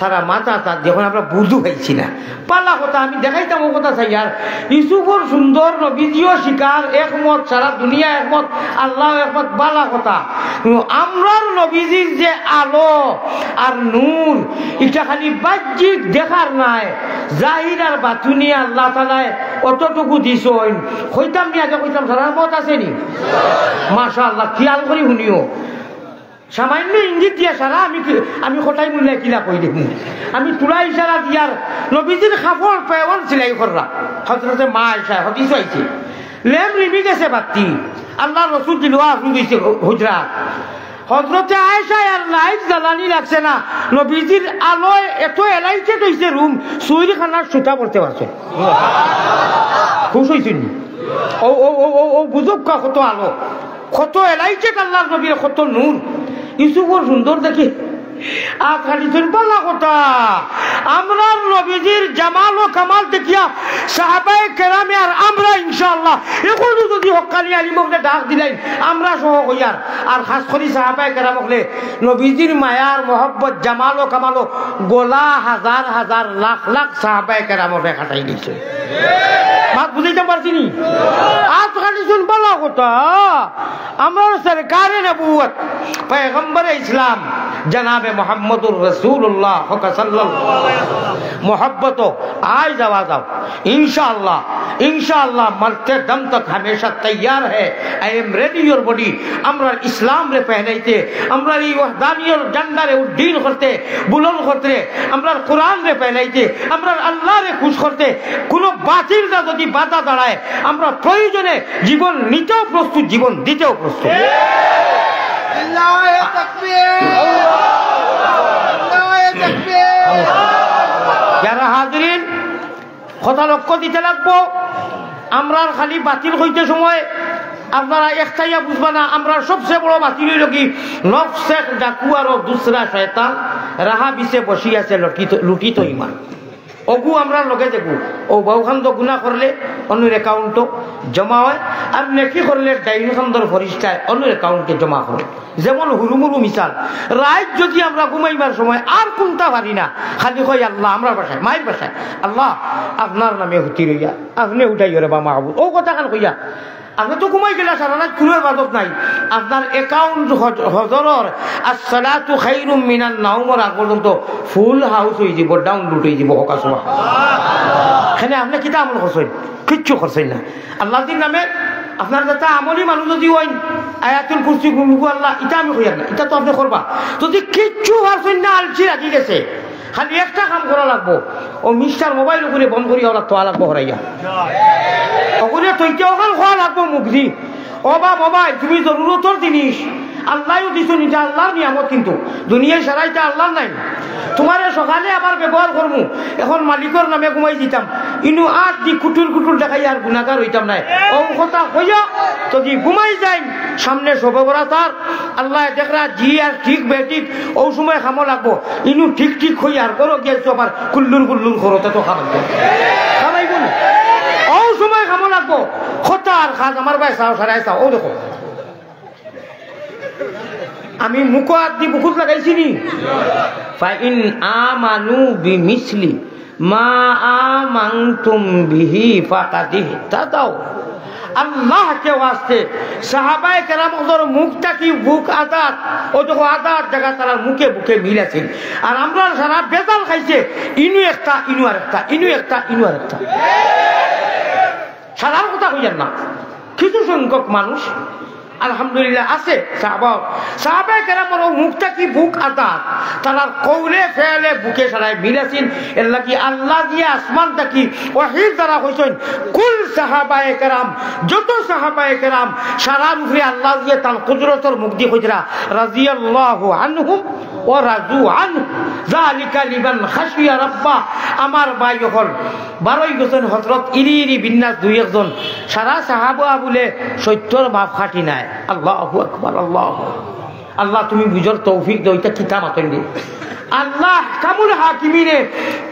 তারা মাথা তার যখন আমরা বুঝু খাইছি না পাল্লা কথা আমি দেখাইতাম ও কথা চাই। আর ইসুফর সুন্দর নবীজিও শিকার একমত, সারা দুনিয়া একমত, আল্লাহ একমত, বালা কথা। আমরার নবীজির যে আলো আর নূর এটা খালি বাহ্যিক দেখার নাই, জাহির আর বাতুনি আল্লাহ তাআলায় অতটুকু দিছেন। কইতাম নি আগে কইতাম সারা মত আছে নি মাশাআল্লাহ, খেয়াল করি শুনিও। সামান্য ইঙ্গিত দিয়া সারা আমি কোটাই মূল্য কিলা কই দেখুন, আমি তুলা ইশারা দিয়ার নবীজির কাপড় পেওয়ান সেলাই কররা হযরতে মা আয়েশা হাদিস হইছে লেম নিবি গেছে বাতি আল্লাহ রাসূল দিলওয়া আপনি দিছে হুজরাত। হযরতে আয়েশা আর লাইট জ্বালানি লাগছে না, নবীজির আলোয় এত এলাইছে হইছে রুম সুইর খানার সুতা পড়তে পারছে। খুশ হইছেন ও ও ও ও বুঝুক কত আলো, কত এলাইছে আল্লাহর নবীর, কত নূর। ইউসুফর সুন্দর দেখি আর খালি পাল্লা কথা। আমরা নবীজির জামাল ও কামাল দেখিয়া সাহাবায়ে কেরামে আর আমরা ইনশাআল্লাহ এখনো যদি হক্কানি আলিমকে ডাক দিলেন আমরা সহ হইয়ার। আর খাস করে সাহাবায়ে কেরামকে নবীজির মায়ার মহব্বত জামাল ও কামাল গোলা হাজার হাজার লাখ লাখ সাহাবায়ে কেরামকে খাটাই দিয়েছে। বাত বুঝাইতে পারছি নি? আজ খালি পাল্লা কথা। আমরা সরকারে নবুয়ত পয়গম্বরে ইসলাম जनाब मोहम्मदुर रसूलुल्लाह मोहब्बत आज जावा जाओ इंशाअल्लाह इंशाअल्लाह मरते दम तक हमेशा तैयार है। I am ready your body. আমরা ইসলাম রে পহনাইতে, আমরা এই ওয়াহদানিয়ত জান্ডারে উদ্দিন করতে বুলন্দ করতে, আমরা কোরআন রে পহনাইতে, আমরা আল্লাহ রে খুশ করতে কোন বাতিলটা যদি বাধা দাঁড়ায় আমরা প্রয়োজনে জীবন নিতেও প্রস্তুত, জীবন দিতেও প্রস্তুত। যারা হাজরিন কথা লক্ষ্য দিতে লাগবো, আমরা খালি বাতিল হইতে সময় আপনারা একটাইয়া বুঝবা না। আমরা সবচেয়ে বড় বাতিল হইল কি নফসে ডাকু আর দুসরা শয়তান রাহা বিছে বসি আছে লুটিত ইমান। অগু আমরা লগে দেখু ও বউখান তো গুণা করলে অন্যের অ্যাকাউন্টও জমা হয়, আর নেকি করলে ডাইন খান্দর ফরিস্তায় অন্যের অ্যাকাউন্টে জমা করে। যেমন হুরুমুরু মিসাল রাত যদি আমরা ঘুমাইবার সময় আর কোনটা পারি না, খালি কই আল্লাহ আমরা বাসায় মায়ের বাসায় আল্লাহ আপনার নামে হুতি রইয়া আপনি উঠাই রে বা মাহবুব ও কথা খান কইয়া আপনি তো ঘুমাই গেলে সারা রাত কোনো ইবাদত নাই। আপনার অ্যাকাউন্ট হজরর আসসালাতু খায়রুম মিনান নাওমর আগ পর্যন্ত ফুল হাউস হয়ে যাব, ডাউনলোড হয়ে যাব। হকা সুবহান এখানে আপনি কিতা আমল করছেন? কিচ্ছু করছেন না। আল্লাহ দিন নামে আপনার যাতে আমলি মানুষ যদি হইন আয়াতুল কুরসি গুনগু আল্লাহ এটা আমি কইয়ার না, এটা তো আপনি করবা। যদি কিচ্ছু পারছেন না, আলসি রাখি গেছে, খালি একটা কাম করা লাগবো, ও মিস্টার মোবাইল উপরে বন্ধ করিয়া ওরা তোয়া লাগবো হরাইয়া ওখানে তৈতে ওখান খোয়া লাগবো মুখদি। ও বা মোবাইল তুমি জরুরতর জিনিস আল্লাহও দিছো, নিজে আল্লাহর নিয়ামত, কিন্তু দুনিয়ায় সারাইটা আল্লাহর নাই। তোমার সকালে আবার ব্যবহার করবো, এখন মালিকের নামে ঘুমাই দিতাম ইনু আট দি কুটুর কুটুর দেখাই আর গুণাগার হইতাম নাই। ও কথা হইয়া যদি ঘুমাই যাই সামনে সবে বড়া তার আল্লাহ দেখরা জি আর ঠিক বেঠিক ও সময় খামো লাগবো। ইনু ঠিক ঠিক হই আর করো গেছো আবার কুল্লুর কুল্লুর করতে তো খাবাইব খাবাইব না, ও সময় খামো লাগবো। কথা আর খাজ আমার ভাই চাও সারাই চাও। ও দেখো আমি মুখ হাত দি বুকুত লাগাইছি নি ফাইন আমানু বিমিসলি মা আমানতুম বিহি ফাকাদিহ তাদাও। আল্লাহ কে ওয়াস্তে সাহাবায়ে কেরামদের মুখটা কি বুক আদাত, ও দেখো আদাত জায়গা তারা মুখে বুকে মিল আছে। আর আমরা সারা বেজাল খাইছে ইনু একটা ইনু আর একটা ইনু একটা ইনু আর একটা। সাধারণ কথা কইয়ার না, কিছু সংখ্যক মানুষ আলহামদুলিল্লাহ আছে সাহাবায়ে কেরামের মুখটা কি বুক আদাত তারা কৌলে ফেলে বুকে সারাই মিলাছেন এর লাগি আল্লাহ দিয়ে আসমানটা কি ওয়াহির দ্বারা হইছেন কুল সাহাবায়ে কেরাম যত সাহাবায়ে কেরাম সারার উপরে আল্লাহ দিয়ে তার কুদরতের মুখ দিয়ে কইরা রাদিয়াল্লাহু আনহুম ওয়া রাদু আনহু যালিকা লিমান খাশিয়া রাব্বা আমার ভাই হল 12 গেছেন হযরত ইরি বিন্যাস দুই একজন সারা সাহাবা বলে 70 মাপ খাটি নাই আল্লাহু আকবার আল্লাহ তুমি বুঝার তৌফিক দাও এটা কিতাব আতেন দি আল্লাহ কামুল হাকিমিনে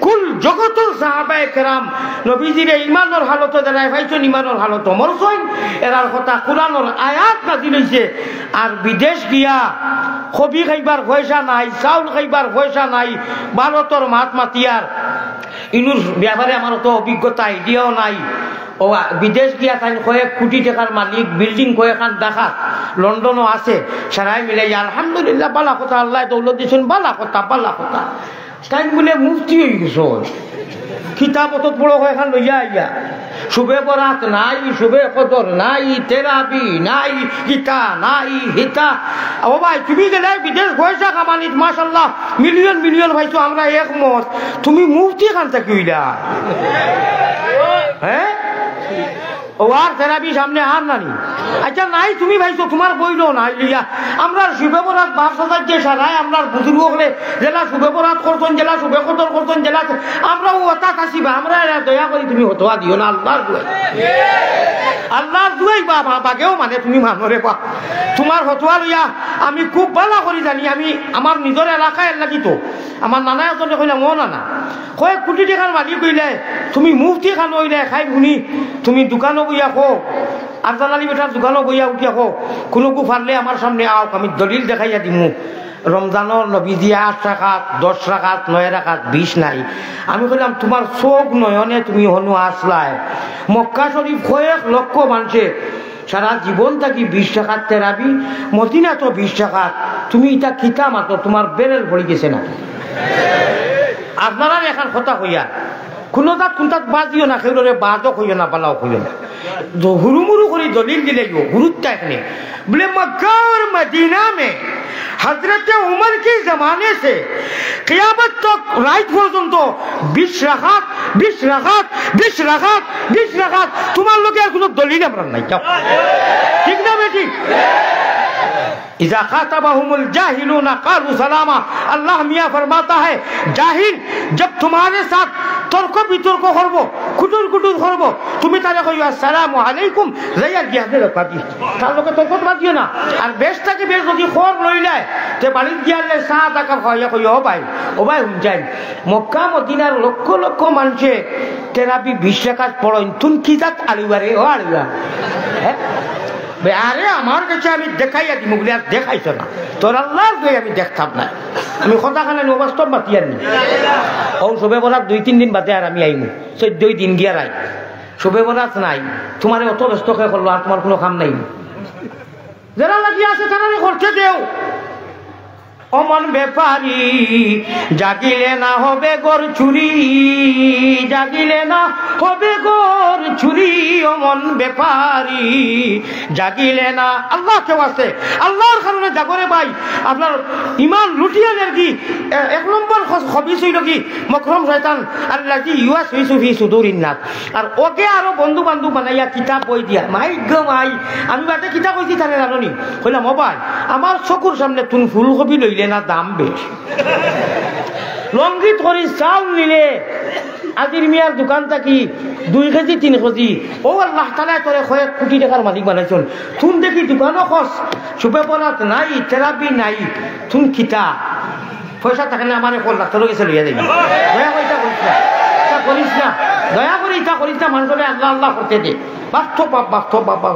কুল জগতের সাহাবায়ে কেরাম নবীজির ঈমানের হালত দাঁড়ায় ভাইছেন ঈমানের হালত মরছেন এরার কথা কুরআনের আয়াত নাযিল হইছে আর বিদেশ গিয়া কবি খাইবার পয়সা নাই চাউল খাইবার পয়সা নাই ভারতর মাতিয়ার ইনুর ব্যাপারে আমার তো অভিজ্ঞতা আইডিয়াও নাই ও বিদেশ গিয়া তাই কয়েক কোটি টাকার মালিক বিল্ডিং কয়েকখান দেখা লন্ডনও আছে সারাই মিলে আলহামদুলিল্লাহ বালা কথা আল্লাহ দৌলত দিয়েছেন বালা কথা তাই বলে মুফতি হয়ে গেছে কিতাব অত বড় কয়েকখান লইয়া আইয়া শুভে বরাত নাই শুভে কদর নাই তেরাবি নাই গীতা নাই হিতা ও ভাই তুমি গেলে বিদেশ পয়সা কামানিত মাশাল্লাহ মিলিয়ন মিলিয়ন ভাইছো আমরা একমত তুমি মুফতি খান থাকি হইলা হ্যাঁ ও আর তেরাবি সামনে আর নানি আচ্ছা নাই তুমি ভাইছো তোমার বইলো না লিয়া আমরা শুভে বরাত বাপসাদার যে সারায় আমরা বুজুর্গ হলে জেলা শুভে বরাত করতেন জেলা শুভে কদর করতেন জেলা আমরাও হতাশ আসিবা আমরা দয়া করি তুমি হতোয়া দিও না আল্লাহর দুয়াই বাগেও মানে তুমি মানুরে পা তোমার হতোয়া লইয়া আমি খুব ভালো করি জানি আমি আমার নিজের এলাকায় লাগিত আমার নানা এজনে কইলাম ও নানা কয়েক কোটি টাকার মালিক কইলে তুমি মুফতি খান হইলে খাই শুনি তুমি দোকানও বইয়া খো আর জানালি বেটার দোকানও বইয়া উঠিয়া খো কোনো পারলে আমার সামনে আও আমি দলিল দেখাইয়া দিমু রমজানের নবীজি 8 রাকাত 10 রাকাত 9 রাকাত 20 নাই আমি কইলাম তোমার চোখ নয়নে তুমি হনু আসলাই মক্কা শরীফ কয়েক লক্ষ মানুষে সারা জীবন থাকি 20 টাকার তেরাবি মদিনা তো 20 টাকা তুমি এটা কিতা মাত্র তোমার বেরেল পড়ে গেছে না আপনারা এখন কথা হইয়া কোনো তাত কোনটাত বাজিও না খেলরে বাজও হইও না বালাও হইও না হুরুমুরু করে দলিল দিলে গুরুত্ব এখানে बोले मक्का और मदीना में हजरत उमर के जमाने से क़यामत तक रात पर्यंत 20 রাকাত 20 রাকাত 20 রাকাত 20 রাকাত তোমার লোকে আর কোনো দলিল আমরা নাই ঠিক না বেটি इज़ा ख़ातबहुमुल जाहिलून क़ालू सलामा अल्लाह मियाँ फरमाता है जाहिल जब तुम्हारे साथ तर्क वितर्क करबो कुटुर कुटुर करबो তুমি তারে কইও আসসালামু আলাইকুম যাইয়া গিয়া দে কাটি তার লোকে তর্ক বাদিও না আর বেশটাকে বেশ যদি খবর লইলে তে বাড়িতে গিয়ালে চা টাকা খাইয়া কইও ও ভাই হুনজাই মক্কা মদিনার লক্ষ লক্ষ মানুষে তেরাবি 20 টাকা পড়েন তুমি কি জাত আলিবারে ও আলিবা হ্যাঁ আরে আমার কাছে আমি দেখাইয়া দিই মুগলি আর দেখাইছ না তোর আল্লাহর দই আমি দেখতাম না আমি কথাখানে অবাস্তব বাতিয়ার নি ও শোভে বরাত 2-3 দিন বাদে আর আমি আইমু 14 দিন গিয়া রাই শোভে বরাত নাই তোমার অত ব্যস্ত হয়ে করলো আর তোমার কোনো কাম নাই যারা লাগিয়ে আছে তারা করতে দেও অমন ব্যাপারি জাগিলে না হবে গোর চুরি জাগিলে না হবে গোর চুরি অমন ব্যাপারি জাগিলে না আল্লাহ কেউ আছে আল্লাহর কারণে জাগরে ভাই আপনার ইমান লুটিয়ানের কি 1 নম্বর খবিস হইল কি মকরম শয়তান আল্লাহি ইউয়াসউসু ফি সুদুরিন নাস আর ওকে আরো বন্ধু বান্ধব বানাইয়া কিতাব বই দিয়া মাই গো মাই আমি বাটে কিতাব কইছি তারে জানোনি কইলাম ও ভাই আমার চকুর সামনে তুন ফুলকপি লইলে না দাম বেশি লঙ্গিত করি চাউল নিলে আজির মিয়ার দোকান থাকি 2 কেজি 3 কেজি ও আল্লাহ তাআলা তোরে কয়েক কোটি টাকার মালিক বানাইছেন তুন দেখি দোকানও খস সুবে পরাত নাই তেরাবি নাই তুন কিতা পয়সা থাকে না আমারে কল ডাক্তার গেছে লইয়া যাবি দয়া করে এটা করিস না দয়া করে এটা করিস না মানুষকে আল্লাহ আল্লাহ করতে দে বাস্তব বাবা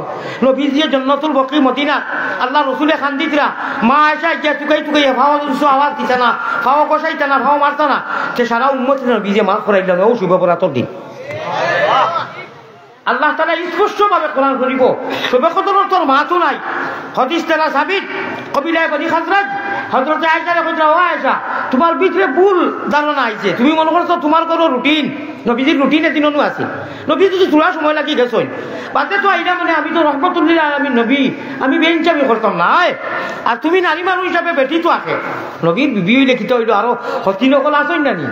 নবীজি জান্নাতুল বাকি মদিনা আল্লাহ রসুলে খান্দিতরা মা আয়েশা ইয়া টুকাই ভাও দুসো আওয়াজ দিতা না ভাও কষাইতা না ভাও মারতা না সে সারা উম্মত নবীজি মাফ করাইল না ও শুভ বরাতর দিন আল্লাহ তাআলা স্পষ্টভাবে কোরআন করিব শুভ কদর তোর মাতো নাই হাদিস তেরা সাবিত কবিলায় বলি খাজরাজ হযরত আয়েশারে কইরা ও আয়েশা তোমার ভিতরে ভুল ধারণা আইছে তুমি মনে করছো তোমার কোনো রুটিন নবীজির রুটিনে দিনও আছে নবী যদি থোড়া সময় লাগি গেছই বাদে তো আইনা মানে আমি তো রহমতুল্লিল আলামিন নবী আমি বেঞ্চামি করতাম না আর তুমি নারী মানুষ হিসাবে বেটি তো আখে নবীর বিবি লিখিত হইল আরো হতি নকল আসই নানি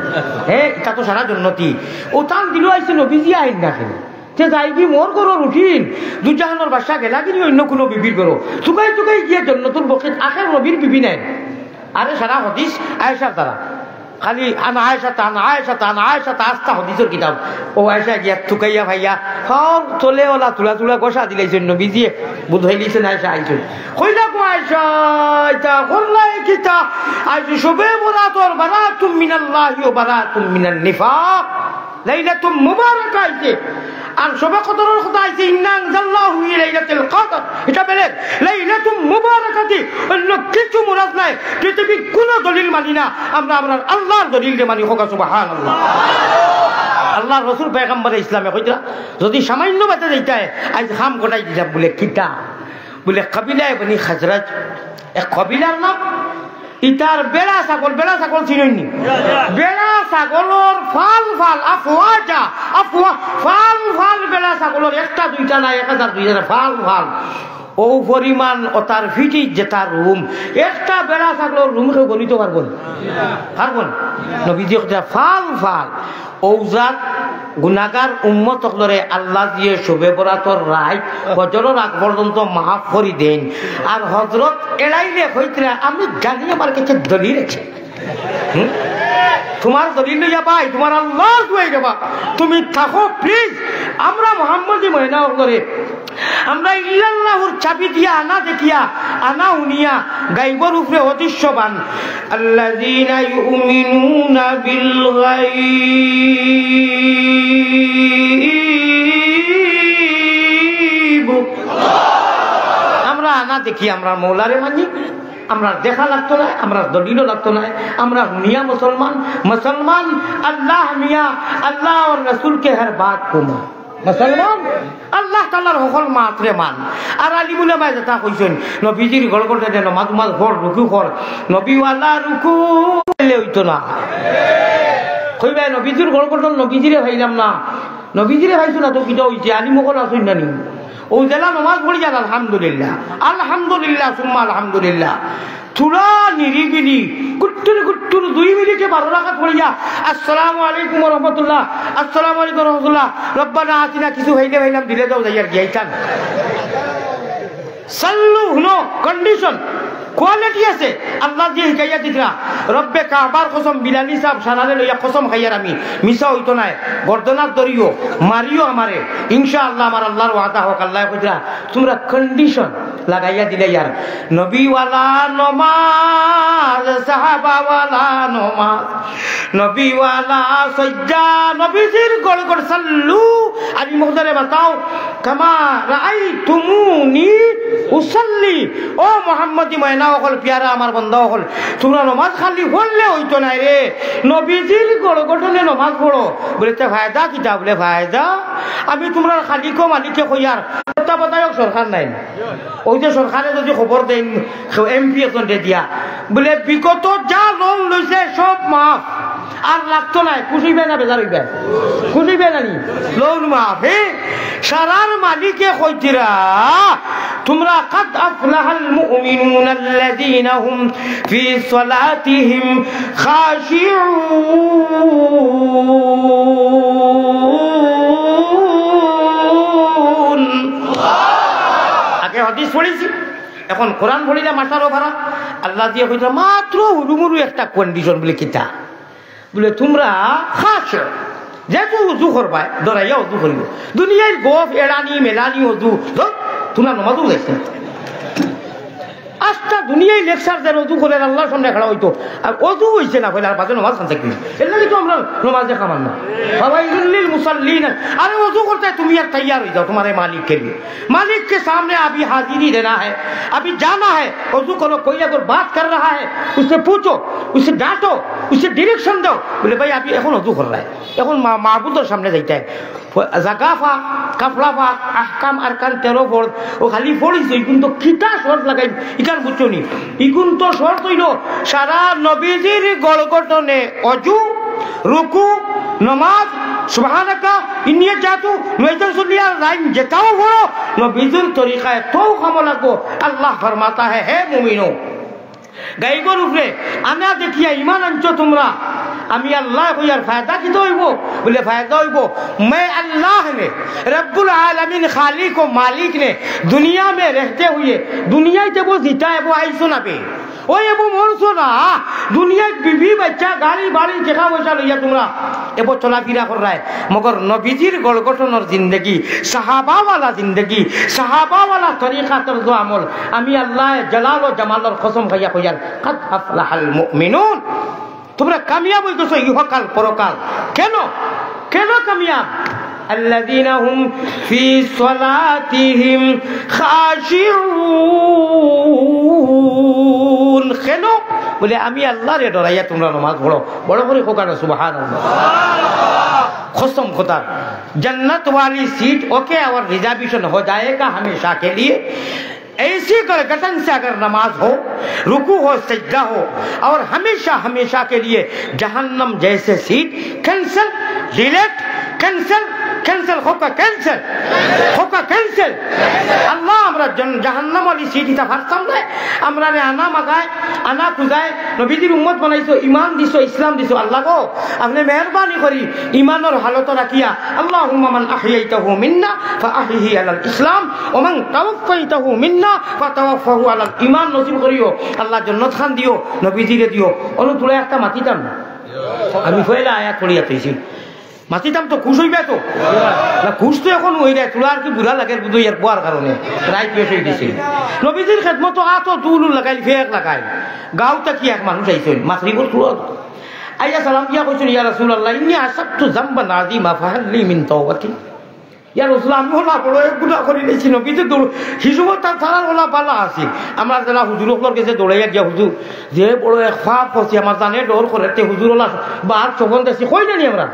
হ্যাঁ এটা তো সারা জন্নতি ও তান দিল আইছে নবীজি আইন রাখেন যে যাই কি মোর করো রুটিন দুজাহানোর বাসা গেলা কিনি অন্য কোনো বিবির করো চুকাই চুকাই গিয়ে জন্নতুল বকিত আখের নবীর বিবি নাই আরে সারা হদিস আয়েশার দ্বারা খালি আনা আয়েশা আস্তা হদিসের কিতাব ও আয়েশা গিয়া চুকাইয়া ভাইয়া সব চলে ওলা তুলা তুলা কষা দিলাইছেন নবীজিয়ে বুঝাই লিছেন আয়েশা আইছেন কইলা কো আয়েশা এটা করলাই কিতা আজ সবে বরাতর বারাতুম মিনাল্লাহি ওয়া বারাতুম মিনান নিফাক লাইলাতুম মুবারাকা আইছে আর সবে কদরের কথা আইছে ইন্না আনজালনাহু ফি লাইলাতুল কদর এটা বলে লাইলাতুম মুবারাকাতি অন্য কিছু মুরাদ নাই পৃথিবীর কোন দলিল মানি না আমরা আপনার আল্লাহর দলিলকে মানি হোক সুবহানাল্লাহ আল্লাহর রাসূল পয়গম্বর ইসলামে কইরা যদি সামান্য বাতে যাইতায় আজ খাম কোটাই দিতা বলে কিতা বলে কবিলায় বনি খাজরাজ এক কবিলার নাম ইতার বেড়া ছাগল চিনইনি বেড়া ছাগলর ফাল আফওয়াজা ফাল বেড়া ছাগলর একটা দুইটা নাই 1000 ফাল ও পরিমাণ ও তার ফিটি যে তার রুম একটা বেড়া ছাগলর রুমকে গণিত পারবো নবীজি ফাল ঔজাত গুনাহগার উম্মত সকলরে আল্লাহ দিয়ে শোবে বরাতর রায় ফজরের আগ পর্যন্ত মাফ করে দেন আর হযরত এড়াইলে হইতরা আমি জানি আমার কাছে দলিল আছে তোমার দলিল লইয়া পাই তোমার আল্লাহ দুয়াই দেবা তুমি থাকো প্লিজ আমরা মুহাম্মদী মহিনা করে আমরা ইল্লাল্লাহুর চাবি দিয়া আনা দেখিয়া আনা উনিয়া গায়বের উপরে অদৃশ্যবান আল্লাযীনা ইউমিনুনা বিল গায়ব আমরা আনা দেখি আমরা মৌলারে মানি আমরা দেখা লাগতো না আমরা দলিলও লাগতো না আমরা মিয়া মুসলমান আল্লাহ মিয়া আল্লাহ और रसूल के हर बात को मान মুসলমান আল্লাহ তাআলার হুকুম মাত্রে মান আর আলিমুল উলামা যেটা কইছেন নবীজির গড়গড়তে দেন নামাজ পড় রুকু কর নবী ওয়ালা রুকু হইতো না কইবা নবীজির গড়গড় নবীজিরে ভাইলাম না নবীজিরে ভাইছো না তো কিটা হইছে আলিমকল আসুন না নি ও জেলা নামাজ পড়ি যান আলহামদুলিল্লাহ সুম্মা আলহামদুলিল্লাহ থোড়া নিরিবিলি কুট্টুর 2 মিনিটে 12 রাকাত পড়িয়া আসসালামু আলাইকুম ওয়া রাহমাতুল্লাহ রব্বানা আতিনা কিছু ভাইলাম দিলে দাও যাইয়ার গিয়াইতান সাল্লু হুনো কন্ডিশন কোয়ালিটি আছে আল্লাহ দিয়ে হিকাইয়া দিতরা রব্বে কাবার কসম বিলালি সাহেব সারালে লইয়া কসম খাইয়ার আমি মিছা হইতো না গর্দনার দরিও মারিও আমারে ইনশাআল্লাহ আমার আল্লাহর ওয়াদা হোক আল্লাহ কইরা তোমরা কন্ডিশন লাগাইয়া দিলে ইয়ার নবী ওয়ালা নমাজ সাহাবা ওয়ালা নমাজ নবী ওয়ালা সাজ্জা নবীজির গড় সাল্লু আলী মুহতারে বাতাও কামা রাআইতুমুনি উসাল্লি ও মুহাম্মদী ময়না হল পিয়ারা আমার বন্ধা হল তোমরা নমাজ খালি পড়লে হইতো না রে নবীজির গড়গড়নে নমাজ পড়ো বলে তে ফায়দা কিতা বলে ফায়দা আমি তোমরা খালি কো মালিকে কইয়ার তত্ত্বাবধায়ক সরকার নাই ওই যে সরকারে যদি খবর দেন এমপি এখন দিয়া বলে বিগত যা লোন লইছে সব মাফ আর লাগতো না খুশিবে না বেজার হইবে খুশিবে না নি লোন মাফ সারার মালিকে কইতিরা তোমরা قد أفلح المؤمنون الذين هم في صلاتهم خاشعون আগে হাদিস পড়েছি এখন কোরআন পড়িলে মাথারও ভাড়া আল্লাহ দিয়ে কইতা মাত্র হুড়ুমুড়ু একটা কন্ডিশন বলে কিতা বলে তোমরা খাস যেহেতু উজু করবা দরাইয়া উজু করিব দুনিয়ার গোফ এড়ানি মেলানি উজু তোমরা নমাজও গেছে আজটা দুনিয়ায় লেকচার দেন অজু করে আল্লাহর সামনে খাড়া হইতো আর অজু হইছে না আর বাজে নমাজ খান থাকবি এর লাগে তো আমরা নমাজ দেখা মান না ফাওয়াইলুল মুসাল্লিন আরে অজু করতে তুমি আর তৈয়ার হয়ে যাও तुम्हारे मालिक के लिए मालिक के सामने अभी हाजिरी देना है अभी जाना है অজু करो कोई अगर बात कर रहा है उससे पूछो उसे डांटो उसे डायरेक्शन दो बोले भाई अभी এখন অজু कर रहा है এখন মাহবুদের সামনে যাইতে জাগা ফাঁক কাপড়া ফাঁক আহকাম আরকান 13 ফরজ ও খালি পড়িছে কিন্তু কিতা শর্ত লাগাই ইকান বুঝছনি ইগুন তো শর্ত হইল সারা নবীজির গলগঠনে অজু রুকু নামাজ সুবহানাকা ইন্নী জাতু নয়জন সুলিয়া রাইন যেটাও বড় নবীজির তরিকায় তো কাম লাগবো আল্লাহ ফরমাতা হে মুমিনো গাইগর উপরে আনা দেখিয়া ইমান আনছো তোমরা আমি আল্লাহ কইয়ার ফায়দা কি হইব বলে ফায়দা হইব मैं अल्लाह ने रब्बुल आलमीन खालिक व मालिक ने दुनिया में रहते हुए दुनिया से वो जीता है वो आई सुना पे ओ ये वो मोर सुना दुनिया बीवी बच्चा गाड़ी बाड़ी देखा बचा लिया तुमरा ये वो चला फिरा कर रहा है मगर नबीजीर गलगठन और जिंदगी सहाबा वाला तरीका तर्ज अमल আমি আল্লাহ জালাল ও জামালের কসম খাইয়া কইয়ার কাদ আফলাহাল মুমিনুন তোমরা কামিয়াব হয়ে গেছো ইহকাল পরকাল কেন কেন কামিয়াব الذين هم في صلاتهم خاشعون কেন বলে আমি আল্লাহর ডরাইয়া তোমরা নামাজ পড়ো বড় করে কোকানো সুবহানাল্লাহ कसम खुदा जन्नत वाली सीट ओके और रिजर्वेशन हो जाएगा हमेशा के लिए ऐसी गलगटन से अगर नमाज हो रुकू हो सजदा हो और हमेशा हमेशा के लिए जहन्नम जैसे seat cancel delete cancel cancel होगा कैंसिल अल्लाह हमरा जहन्नम वाली सीट इता फारसाम ले हमरा ने आना मगाए आना खुदाए नबीजीर उम्मत बनाइছো ईमान दिसो इस्लाम दिसो अल्लाह को आपने मेहरबानी करी ईमान और हालत राखिया अल्लाहुम्मा मन अहयैतहु मिन्ना फाअहिही अलाल इस्लाम व मन तवफ़्फ़ैतहु मिन्ना फातवफ़्फ़हु अलाल ईमान नसीब करियो अल्लाह जन्नत खान दियो नबीजीरे दियो অনু তুলে একটা মাতিতাম আমি পয়লা আয়াত পড়িয়া তৈছি মাতিতাম তো খুশ হইবে তো না খুশ তো এখন হই রে তোলার কি বুড়া লাগে বুঝো ইয়ার পোয়ার কারণে রাইট পেয়ে দিছে নবীজির খেদমত আতো দুলু লাগাই ফেক লাগাই গাওটা কি এক মানুষ আইছেন মাগরিবর তুলো আইয়া সালাম দিয়া কইছেন ইয়া রাসূলুল্লাহ ইন্নী আসাবতু যামবান আযীমা ফাহাল্লি মিন তাওবাতি ইয়া রাসূলুল্লাহ আমি হলা বড় এক গুনাহ করি নিছি নবীজি দৌড় হিসুবত তার সারা হলা পালা আছে আমরা যারা হুজুরগুলোর কাছে দৌড়াইয়া গিয়া হুজুর যে বড় এক ফাপ হচ্ছে আমার জানে ডর করতে হুজুর হলা বার চোখন দেছি কই জানি আমরা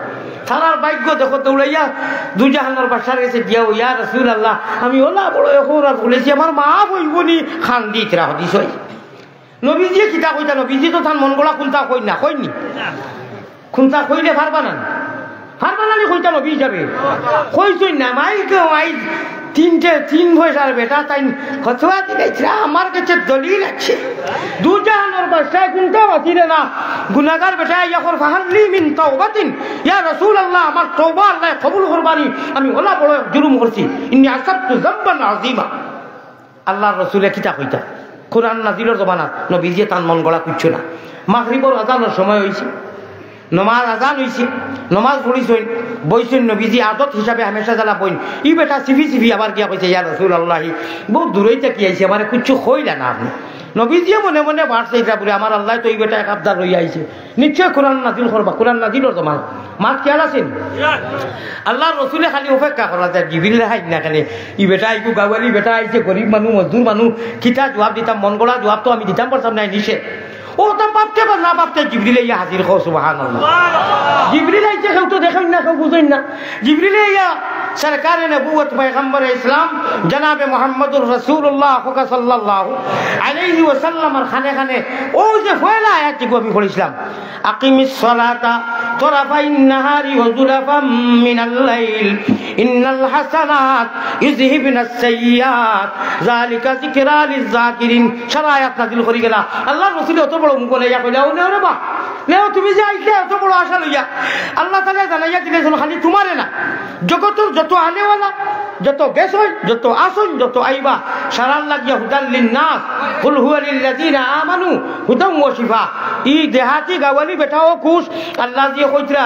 সারার ভাগ্য দেখো দৌড়াইয়া দুই জাহানের বাসার কাছে গিয়া ইয়া রাসূলুল্লাহ আমি হলা বড় এক আর বলেছি আমার মা বইবনি খান দিতরা হদিস হই নবীজি কিতা কইতা নবীজি তো তার মন গলা কোনটা কইনি কোনটা কইলে পারবা না হারবানালি কইতা নবী যাবে কইছই না মাই তিন পয়সার বেটা তাই খতওয়া দিয়েছে আমার কাছে দলিল আছে দুজাহানের বাসায় কোনটা বাতিরে না গুনাহগার বেটা ইয়াকর ফাহাল্লি মিন তাওবাতিন ইয়া রাসূলুল্লাহ আমার তওবা আল্লাহ কবুল করবানি আমি ওলা বড় জুলুম করছি ইন্নী আসাবতু যামবান আযীমা আল্লাহর রাসূলে কিতা কইতা কুরআন নাজিলের জমানা নবীজি তার মন গলা কুচ্ছ না মাগরিবের আযানের সময় হইছে নমাজ আজান হইছে নমাজ পড়িছেন বইছেন নবীজি আদত হিসাবে হামেশা জ্বালা বইন ই বেটা সিফি আবার গিয়া কইছে ইয়া রাসূলুল্লাহ বহু দূরইতে কি আইছে আমারে কিচ্ছু কইলা না আপনি নবীজি মনে মনে বাড়ছে এটা বলে আমার আল্লাহ তো এই বেটা এক আবদার লইয়া আইছে নিশ্চয় কোরআন নাজিল করবা কোরআন নাজিলের জমান মাত খেয়াল আছেন আল্লাহর রাসূলে খালি অপেক্ষা করা যায় জিবরিল হাই না খালি ই বেটা আইকু গাওয়ালি বেটা আইছে গরিব মানুষ মজদুর মানুষ কিতা জবাব দিতাম মন গড়া জবাব তো আমি দিতাম পারতাম না নিষেধ ও তো বাপতে বা না বাপতে জিবরিল ইয়া হাজির হও সুবহানাল্লাহ জিবরিল আইছে কেউ তো দেখেন না কেউ বুঝেন না জিবরিল ইয়া सरकार नबूवत पैगंबर इस्लाम जनाब मोहम्मदुर रसूलुल्लाह सल्लल्लाहु अलैहि वसल्लम खाने खाने ओ जे फयला आयात को भी पढ़िसलाम अकीमिस सलाता तराफाइन नहारी व जुलफाम मिनाल लाइल इन्नल हसनात युजहिबुनास सय्यात যালিকা যিকরা লিয-যাকিরিন শরায়াত নাযিল করি গেলা আল্লাহর রাসূল এত বড় মুখ লইয়া কইলা ও নেও রে বা নেও তুমি যে আইলে এত বড় আশা লইয়া আল্লাহ তাআলা জানাইয়া দিলেন খালি তোমারে না জগতের যত আনেওয়ালা যত গেছই যত আসন যত আইবা সারাল লাগিয়া হুদাল লিন-নাস কুল হুয়া লিল্লাযিনা আমানু হুদাম ওয়া শিফা ই দেহাতি গাওয়ালি বেটাও খুশ আল্লাহ দিয়ে কইতরা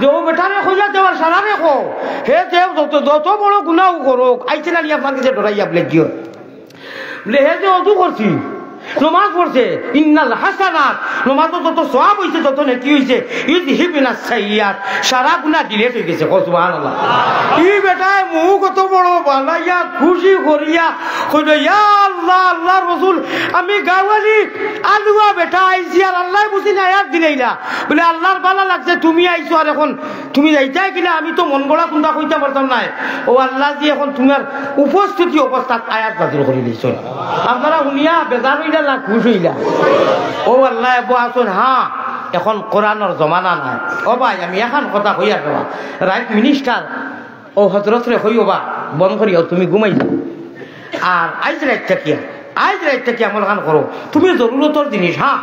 যে ও বেটারে কইয়া দেওয়ার সারারে কো হে দেব যত বড় গুনাহ করো আইছে না নিয়া আপনার কাছে ডরাইয়া বলে দিও বলে হে যে অজু করছি নমাজ পড়ছে ইন্নাল হাসানাত নমাজও যত সওয়াব হইছে তত নেকি হইছে ইউযহিবুনাস সাইয়্যাত সারা গুনাহ ডিলিট হয়ে গেছে সুবহানাল্লাহ এই বেটায় মুখ কত বড় বানাইয়া খুশি করিয়া কইলো ইয়া আল্লাহ আল্লাহর রাসূল আমি গাওয়ালি আলুয়া বেটা আইছি আর আল্লাহ বুঝি না আয়াত দিলাইলা বলে আল্লাহর ভালো লাগছে তুমি আইছো আর এখন তুমি যাইতাই কিনা আমি তো মন গড়া কুন্দা কইতে পারতাম না ও আল্লাহ জি এখন তোমার উপস্থিতি অবস্থাত আয়াত নাযিল করে দিয়েছ আপনারা শুনিয়া বেজার হইলা না খুশ হইলা ও আল্লাহ বলছেন হ্যাঁ এখন কোরআনের জমানা নাই ও ভাই আমি এখন কথা কইয়া দেবা রাইট মিনিস্টার ও হযরত রে হইবা বন করিও তুমি ঘুমাই যাও আর আইজ রাইটটা কি আমল খান করো তুমি জরুরতর জিনিস হ্যাঁ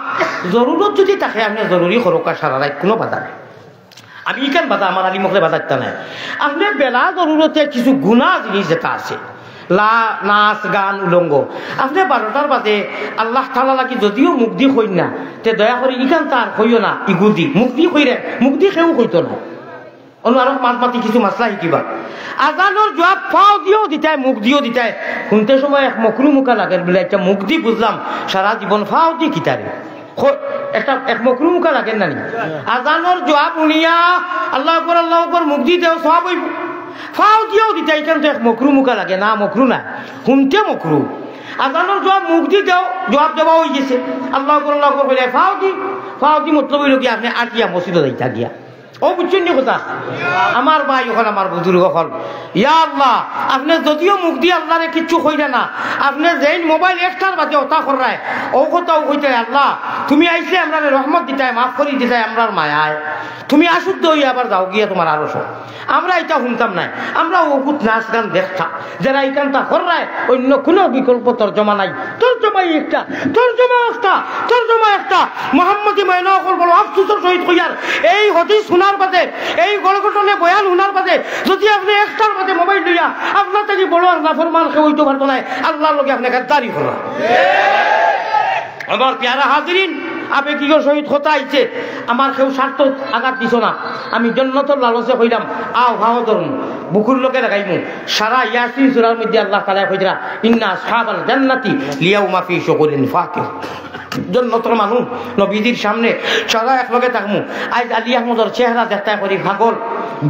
জরুরত যদি থাকে আপনি জরুরি করো কা সারা রাত কোনো বাধা নেই আমি ইকান বাধা আমার আলী মুখে বাধাটা নাই আপনি বেলা জরুরতে কিছু গুণা জিনিস যেটা আছে নাচ গান উলঙ্গ আপনি 12টার বাজে আল্লাহ তাআলা লাগি যদিও মুখ দি কই না তে দয়া করে ইকান তার কইও না ইগুদি মুখ দি কইরে মুখ দি কেউ কইতো না অন্য আরো মাতি কিছু মাসলা শিকিবা আজানোর জবাব পাও দিও দিতাই মুখ দিও দিতাই শুনতে সময় এক মকরু মুখা লাগে বলে একটা মুখ দি বুঝলাম সারা জীবন ফাও দি কিতারে একটা এক মকরু মুখা লাগে না আজানোর জবাব শুনিয়া আল্লাহ আকবার মুখ দি দেও সব হইব ফাও দিও দিতাই কিন্তু এক মকরু মুখা লাগে না মকরু না শুনতে মকরু আজানোর জবাব মুখ দি দেও জবাব দেওয়া হয়ে গেছে আল্লাহ আকবার বলে ফাও দি মতলব হইল কি আপনি আটিয়া মসজিদে যাইতা গিয়া ও বুঝছেন নি কথা আমার ভাই হল আমার বুজুর্গ হল ইয়া আল্লাহ আপনি যদিও মুখ দিয়ে আল্লাহরে কিচ্ছু কইরা না আপনি যেই মোবাইল একটার বাদে ওটা করায় ও কথাও কইতে আল্লাহ তুমি আইসলে আমরা রহমত দিতাই মাফ করি দিতাই আমরার মায়ায় তুমি আসুদ্ধ হইয়া আবার যাও গিয়া তোমার আরো আমরা এটা শুনতাম নাই আমরা ওকুত নাচ গান দেখতাম যারা এইখানটা করায় অন্য কোনো বিকল্প তর্জমা নাই তর্জমা একটা মোহাম্মদী ময়না বড় আফসোসের সহিত কইয়ার এই হাদিস শোনার বাদে এই গণঘটনে বয়ান শোনার বাদে যদি আপনি একটার বাদে মোবাইল লইয়া আপনার থেকে বড় নাফরমান কেউ হইতে পারতো না আল্লাহর লগে আপনি গাদ্দারি করা আমার প্যারা হাজিরিন আবেগিক সহিত কথা আইছে আমার কেউ স্বার্থ আঘাত দিছ না আমি জন্নতর লালসে কইলাম আও ভাও ধরুন বুকুর লোকে লাগাইমু সারা ইয়াসিন সূরার মধ্যে আল্লাহ তাআলা কইরা ইন্না আসহাবাল জান্নাতি লিয়াউমা ফি শুগুলিন ফাকিহ জন্নতর মানুষ নবীজির সামনে সারা একলগে থাকমু আজ আলী আহমদর চেহারা দেখতে করি ভাগল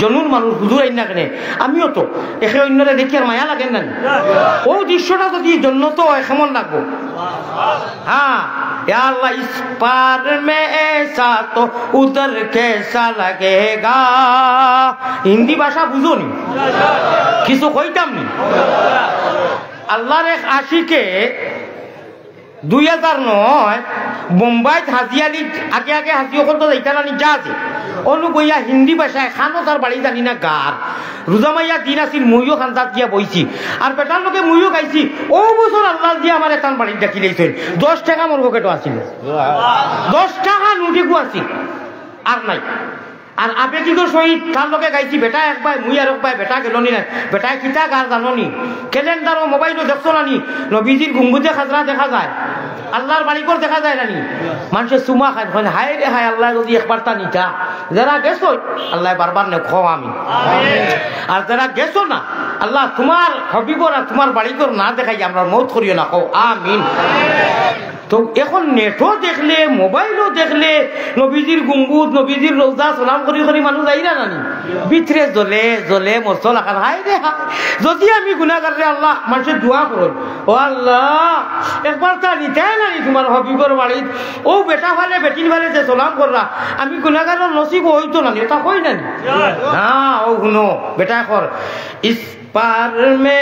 জনুর মানুষ হুজুর আইন না কেন আমিও তো একে অন্যরে দেখি আর মায়া লাগেন না ও দৃশ্যটা যদি জন্নত হয় কেমন লাগবো হ্যাঁ अल्लाह इस पार में ऐसा तो उधर कैसा लगेगा हिंदी भाषा बुझो नी किसु কইতাম নি আল্লাহর এক আশিকে 2009 মুম্বাইত হাজিয়ালি আগে হাজিও করতে যাইতা না যা আছে অনুবইয়া হিন্দি ভাষায় খানো তার বাড়ি জানি না গার রোজামাইয়া দিন আসিল মুইও খান্তাত গিয়া বইছি আর বেটার লোকে মুইও গাইছি ও বছর আল্লাহ দিয়ে আমার এতান বাড়ি দেখি লইছেন 10 টাকা মোর পকেটও আসিল 10 টাকা নুটিকু আসি আর নাই আর আবেগিক সহিত তার লোকে গাইছি বেটা এক ভাই মুই আর এক ভাই বেটা গেল নি না বেটায় কিতা গার জানো নি ক্যালেন্ডার ও মোবাইলও দেখছো না নি নবীজির গুম্বুজে খাজরা দেখা যায় আল্লাহর বাড়িঘর দেখা যায় না নি মানুষের সুমা খায় হায় রে হায় আল্লাহ যদি একবার তা নিতা যারা গেছো আল্লাহ বারবার নে খো আমি আর যারা গেছো না আল্লাহ তোমার হবিবর আর তোমার বাড়িঘর না দেখাই আমরা মৌত করিও না কো আমিন তো এখন নেটও দেখলে মোবাইলও দেখলে নবীজির গুম্বুজ নবীজির রোজা সালাম করি করি মানুষ যাই না নানি ভিতরে জ্বলে জ্বলে মরচল আকার হায় রে যদি আমি গুনাহগার রে আল্লাহ মানুষের দোয়া করুন ও আল্লাহ একবার তা নিতাই নানি তোমার হবিবর বাড়িত ও বেটা ভালে বেটিন ভালে যে সালাম কররা আমি গুনাহগারের নসিব হইতো না এটা কই নানি না ও শুনো বেটা কর ইস পার মে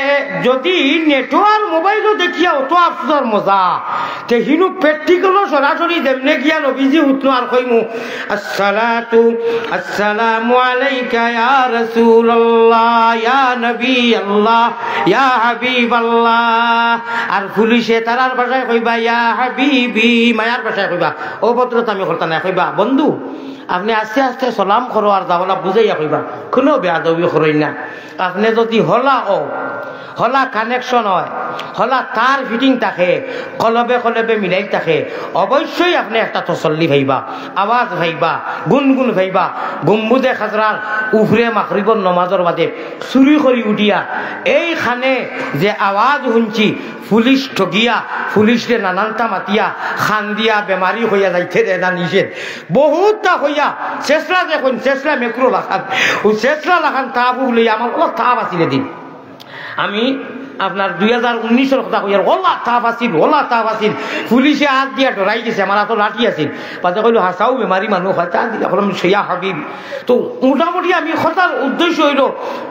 যদি নেটওয়ার্ক মোবাইলও দেখিয়া অত আফসোসর মজা তে হিনু প্র্যাকটিক্যাল সরাসরি দেমনে গিয়া নবীজি উঠলো আর কইমু আসসালাতু আসসালামু আলাইকা ইয়া রাসূলুল্লাহ ইয়া নবী আল্লাহ ইয়া হাবিবাল্লাহ আর পুলিশে তারার ভাষায় কইবা ইয়া হাবিবি মায়ার ভাষায় কইবা ও ভদ্রতা আমি করতা না কইবা বন্ধু আপনি আস্তে আস্তে সালাম করো আর যাওয়ালা বুঝাইয়া কইবা কোনো বেয়াদবি করই না আপনি যদি হলা হলা কানেকশন হয়, হলা তার ফিটিং থাকে, কলবে কলবে মিলাই থাকে, অবশ্যই আপনি একটা তসল্লি ভাইবা, আওয়াজ ভাইবা, গুনগুন ভাইবা। গম্বুদে খাজরার উফরে মাগরিবর নমাজর বাদে চুরি করে উঠিয়া এইখানে যে আওয়াজ শুনছি, পুলিশ ঠগিয়া পুলিশে নানানটা মাতিয়া খান দিয়া বেমারি হইয়া যাইতে দেনা নিষেধ বহুতটা হইয়া চেষ্টা দেখুন, চেষ্টা মেক্রো লাখান ও চেষ্টা লাখান তাপ বলে আমার ওলা তাপ আছিল দিন। আমি আপনার 2019-এর কথা কই, ওলা তাপ আছিল, পুলিশে হাত দিয়া ডরাই দিছে, আমার হাতত লাঠি আছিল, পাতে কইলো হাসাও বেমারি মানুষ হয়, তা দিলা বললাম সেয়া হাবিব। তো মোটামুটি আমি কথার উদ্দেশ্য হইল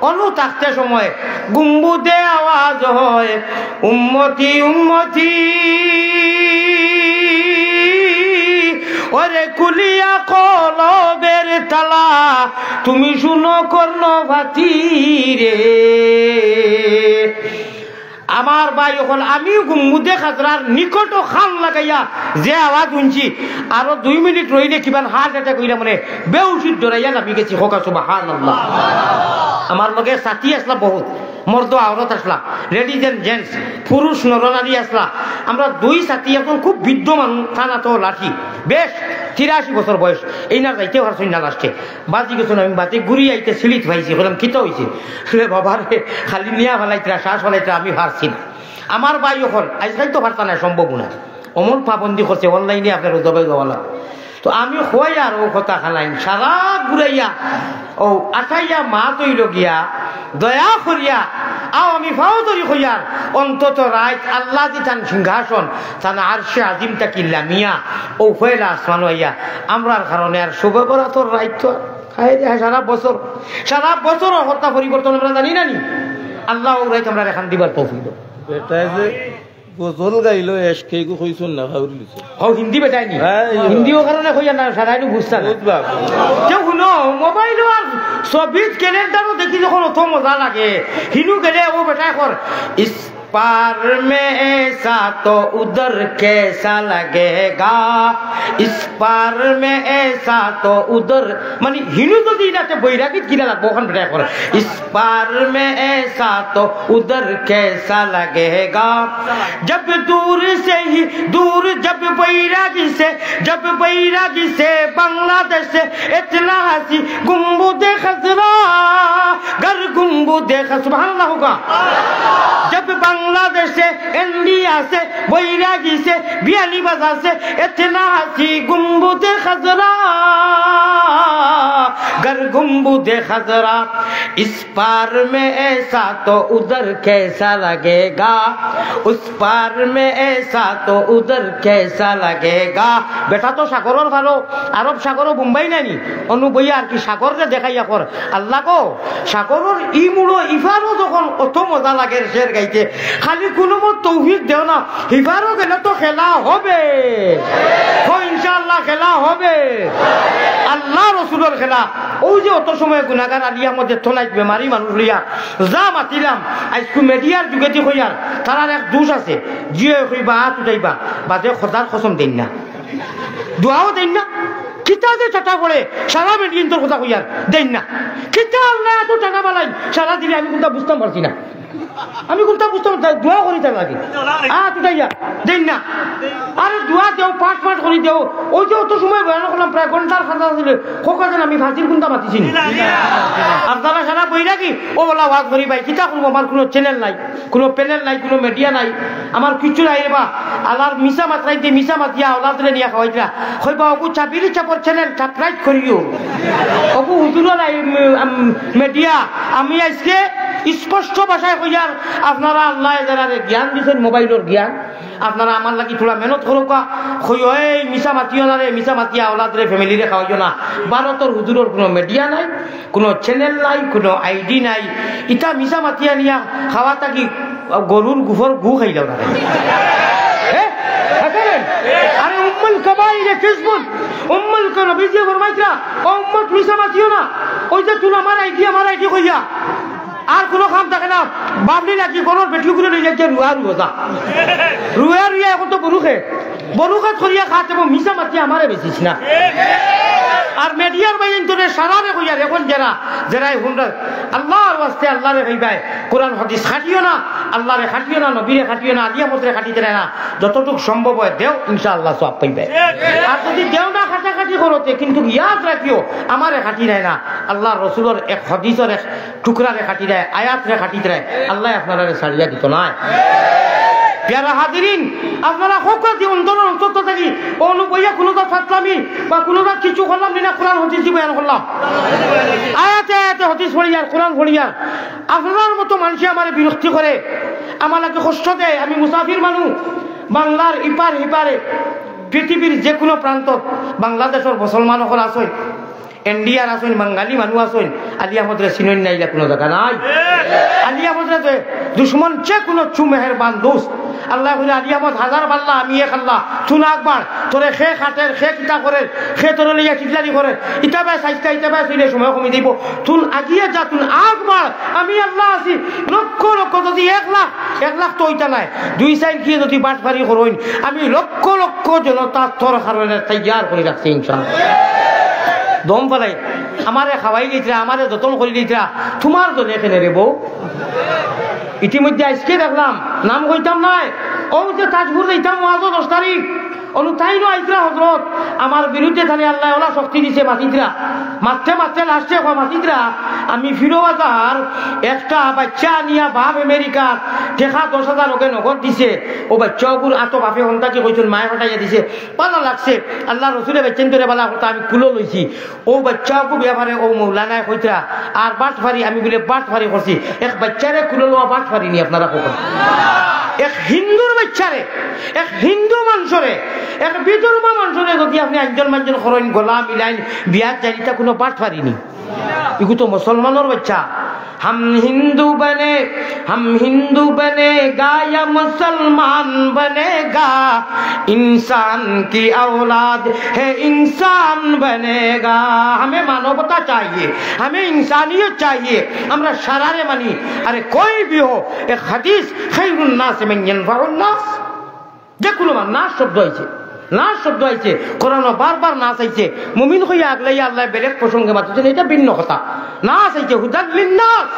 অনু থাকতে সময় গুম্বুদে আওয়াজ হয় উম্মতি উম্মতি ওরে কুলিয়া কলবের তালা তুমি শুনো কর্ণভাতি রে। আমার ভাই এখন আমিও গুম্বুদে খাজরার নিকট খান লাগাইয়া যে আওয়াজ শুনছি, আরো 2 মিনিট রইলে কিমান হার্ট অ্যাটাক হইলে মানে বেউসিত ডরাইয়া নামি গেছি। হোকা সুবহানাল্লাহ। আমার লগে সাথী আসলা বহুত, মর্দ আওরত আসলা, লেডিজ এন্ড জেন্টস, পুরুষ নরনারী আসলা। আমরা 2 সাথী এখন খুব বিদ্যমান, থানা তো লাঠি, বেশ 83 বছর বয়স, এই না যাইতে পারছই না। লাস্টে বাজি গেছেন, আমি বাতি ঘুরি আইতে সিলিট পাইছি, বললাম কিতা হয়েছে, বাবা রে খালি নিয়া ফেলাইতরা শ্বাস ফেলাইতরা আমি পারছি না। আমার ভাই এখন আজকাল তো পারতা না, সম্ভব না, অমন পাবন্দি করছে অনলাইনে আপনার জবাই দেওয়ালা। তো আমি হই আর ও কথা খানাইন সারা ঘুরাইয়া ও আঠাইয়া মা তৈল গিয়া দয়া করিয়া আও আমি ফাও তৈরি হইয়ার অন্তত রাত আল্লাহ দিতান সিংহাসন তানা আরশে আজিম তাকিল্লা মিয়া ও ফেলা আসমান হইয়া আমরার কারণে আর শুভ বরাতর রাত তো খাই যায় সারা বছর হত্যা পরিবর্তন আমরা জানি না নি। আল্লাহ ও রাত আমরা এখান দিবার তৌফিক দাও। বেটায় যে গজল গাইলো এসকে কইছুন না খাউরিছে ও হিন্দি বেটাইনি, হিন্দিও কারণে কইয়া না সারাইনো বুঝতা না। কেউ শুনো মোবাইল আর ছবিত ক্যালেন্ডারও দেখি যখন অত মজা লাগে, হিনু গেলে ও বেটাই কর ইস पार में ऐसा तो उधर कैसा लगेगा, इस पार में ऐसा तो उधर मानी हिनू तो दी जाते बैरागी किला लगबो खान बेटा कर इस पार में ऐसा तो उधर कैसा लगेगा, जब दूर से ही दूर जब बैरागी से बांग्लादेश से इतना हंसी गुम्बुदे खजरा गर गुम्बुदे खजरा सुभान अल्लाह होगा, जब बांग्लादेश से इंडिया से बैरागी से बियानी बाजार से इतना हंसी गुम्बुदे खजरा गर गुम्बुदे खजरा, इस पार में ऐसा तो उधर कैसा लगेगा, उस पार में ऐसा तो उधर कैसा लगेगा। बेटा तो सागरर भालो आरब सागर मुम्बाई नानी अनु बইয়া আর কি সাগরে দেখাইয়া কর আল্লাহ গো সাগরের ই মুড়ো ইফারও যখন অত মজা লাগে শের গাইতে, খালি কোনো মত তৌফিক দেও না, ইফারও গেলে তো খেলা হবে, ও ইনশাআল্লাহ খেলা হবে, আল্লাহ রসুলের খেলা। ওই যে অত সময় গুনাহগার আলিয়া মধ্যে তোলাই বেমারি মানুষ লইয়া যা মাতিলাম আজকু মিডিয়ার যুগেতে কইয়ার তারার এক দোষ আছে, জিয়ে কইবা হাত উঠাইবা বাদে খোদার কসম দেন না, দোয়াও দেন না, কিতাবে টাকা পড়ে সারা মেডিয়ার কথা কইয়ার দেন না, কিতা আল্লাহ এত টাকা বালাই সারা দিলে আমি কোনটা বুঝতাম পারছি না, আমি কোনটা বুঝতাম দোয়া করি তার লাগে উঠাইয়া দেন না, আরে দোয়া দেও পাঠ করি দেও। ওই যে অত সময় বয়ান করলাম প্রায় ঘন্টার খাতা ছিল খোকাছেন আমি ফাঁসির কোনটা মাতিছি আপনারা সারা বই রাখি ও বলা ওয়াজ করি ভাই কিতা করবো, আমার কোনো চ্যানেল নাই, কোনো প্যানেল নাই, কোনো মিডিয়া নাই, আমার কিছু নাই রে বা আল্লাহর মিশা মাত্রাই দিয়ে মিশা মাতিয়া ওলাদরে নিয়ে খাওয়াইরা হইবা অকু চাপিলি চাপর চ্যানেল সাবস্ক্রাইব করিও অকু হুজুর নাই মিডিয়া। আমি আজকে স্পষ্ট ভাষায় কইয়ার আপনারা আল্লাহ যারা জ্ঞান দিচ্ছেন মোবাইলের জ্ঞান, আপনারা আমার লাগি থোড়া মেহনত করোকা কই এই মিশা মাতিও না রে, মিশা মাতিয়া ওলাদরে ফ্যামিলিরে খাওয়াইও না। ভারতের হুজুরের কোনো মিডিয়া নাই, কোনো চ্যানেল নাই, কোনো আইডি নাই, ইটা মিশা মাতিয়া নিয়া খাওয়াটা কি গরুর গুফর গু খাইলাও না আরে উম্মুল কাবাইর কিসবুন উম্মুল নবীজি ফরমাইতরা উম্মত মিশা মাতিও না, ওই যে তুই আমার আইডি কইয়া আর কোনো কাম থাকে না, বাবলি নাকি গরুর বেটলি করে নিয়ে যাচ্ছে রুয়া রুয়া এখন তো গরু খে বনুকাত করিয়া খাত এবং মিশা মাতি আমারে বেশিস না আর মিডিয়ার বাইন তোরে সারারে কইয়ার এখন যারাই হুনরা আল্লাহর ওয়াস্তে আল্লাহরে কইবাই কোরআন হাদিস খাটিও না আল্লাহরে খাটিও না নবীরে খাটিও না আলিয়া মতরে খাটিতে না যতটুকু সম্ভব হয় দেও ইনশাআল্লাহ সব পাইবে আর যদি দেও না খাটাখাটি করতে কিন্তু ইয়াদ রাখিও আমারে খাটি নাই না আল্লাহর রাসূলের এক হাদিসের এক টুকরারে খাটি দেয় আয়াতরে খাটি দেয় আল্লাহ আপনারা ছাড়িয়া দিত না প্যারা হাজিরিন আপনারা সকল অন্তরের অন্তত থাকি অনুবইয়া কোনোটা ফাতলামি বা কোনোটা কিছু করলাম না কোরআন হাদিস বয়ান করলাম আয়াতে আয়াতে হাদিস পড়িয়ার কোরআন পড়িয়ার আপনার মতো মানুষ আমার বিরক্তি করে আমাকে কষ্ট দেয় আমি মুসাফির মানুষ বাংলার ইপার হিপারে পৃথিবীর যে কোনো প্রান্ত বাংলাদেশের মুসলমান সকল আসেন ইন্ডিয়ার আসেন বাঙালি মানুষ আসেন আলিয়া মদ্রে চিনন নাইলা কোনো জায়গা নাই আলিয়া মদ্রে দুশ্মন যে কোনো চু মেহেরবান দোস্ত আল্লাহ বলে আলিয়ামত হাজার পাল্লা আমি এক আল্লাহ তুন আকবার তোরে খে খাটের খে কিতা করে খে তোরে লইয়া কিতলারি করে ইতাবে সাইজটা ইতাবে চলে সময় কমি দিব তুন আগিয়ে যা তুন আকবার আমি আল্লাহ আছি লক্ষ লক্ষ যদি 1 লাখ তো ওইটা নাই 2 সাইড গিয়ে যদি বাট ফারি করইন আমি লক্ষ লক্ষ জনতা তোর কারণে তৈয়ার করে রাখছি ইনশাআল্লাহ দম ফেলাই আমারে খাওয়াই দিতরা আমারে যতন করে দিতরা তোমার দলে এখানে রে বউ ইতিমধ্যে আজকে দেখলাম নাম কইতাম নাই ও যে তাজপুর যাইতাম আজ 10 তারিখ অনুতাইন আইতরা হজরত আমার বিরুদ্ধে খালি আল্লাহ ওলা শক্তি দিছে মাতিতরা মাত্রে লাস্টে মাতিতরা আমি ফিরোবাজার একটা বাচ্চা নিয়া বাপ আমেরিকার টেকা 10,000 ওকে নগদ দিছে ও বাচ্চাগুর আত বাপে হন্তাকে কইছেন মায়ে হটাইয়া দিছে পালা লাগছে আল্লাহ রসুলে বেচেন করে বালা কথা আমি কুলো লইছি ও বাচ্চাকে ব্যাপারে ও মৌলানায় কইতরা আর বাট ফারি আমি বলে বাট ফারি করছি এক বাচ্চারে কুলো লওয়া বাট ফারি নি আপনারা কখন এক হিন্দুর বাচ্চারে এক হিন্দু মানুষরে এক বিধর্মা মানুষরে যদি আপনি আঞ্জন মাঞ্জন করেন গলা মিলাইন বিয়াত জানিটা কোনো বাট ফারিনি এগু তো মুসলমানের বাচ্চা हम हिंदू बनेगा या मुसलमान बनेगा इंसान की औलाद है इंसान बनेगा हमें मानवता चाहिए हमें इंसानियत चाहिए हमरा शरारे मानी अरे कोई भी हो एक हदीस खैरुन नास में यनफउन नास देखो मान नास शब्द হইছে নাচ শব্দ আইছে কোরআন বারবার নাচ আইছে মুমিন হইয়া আগলাইয়া আল্লাহ বেলেগ প্রসঙ্গে মাতিছেন এটা ভিন্ন কথা নাচ আইছে হুদাল লিন্নাস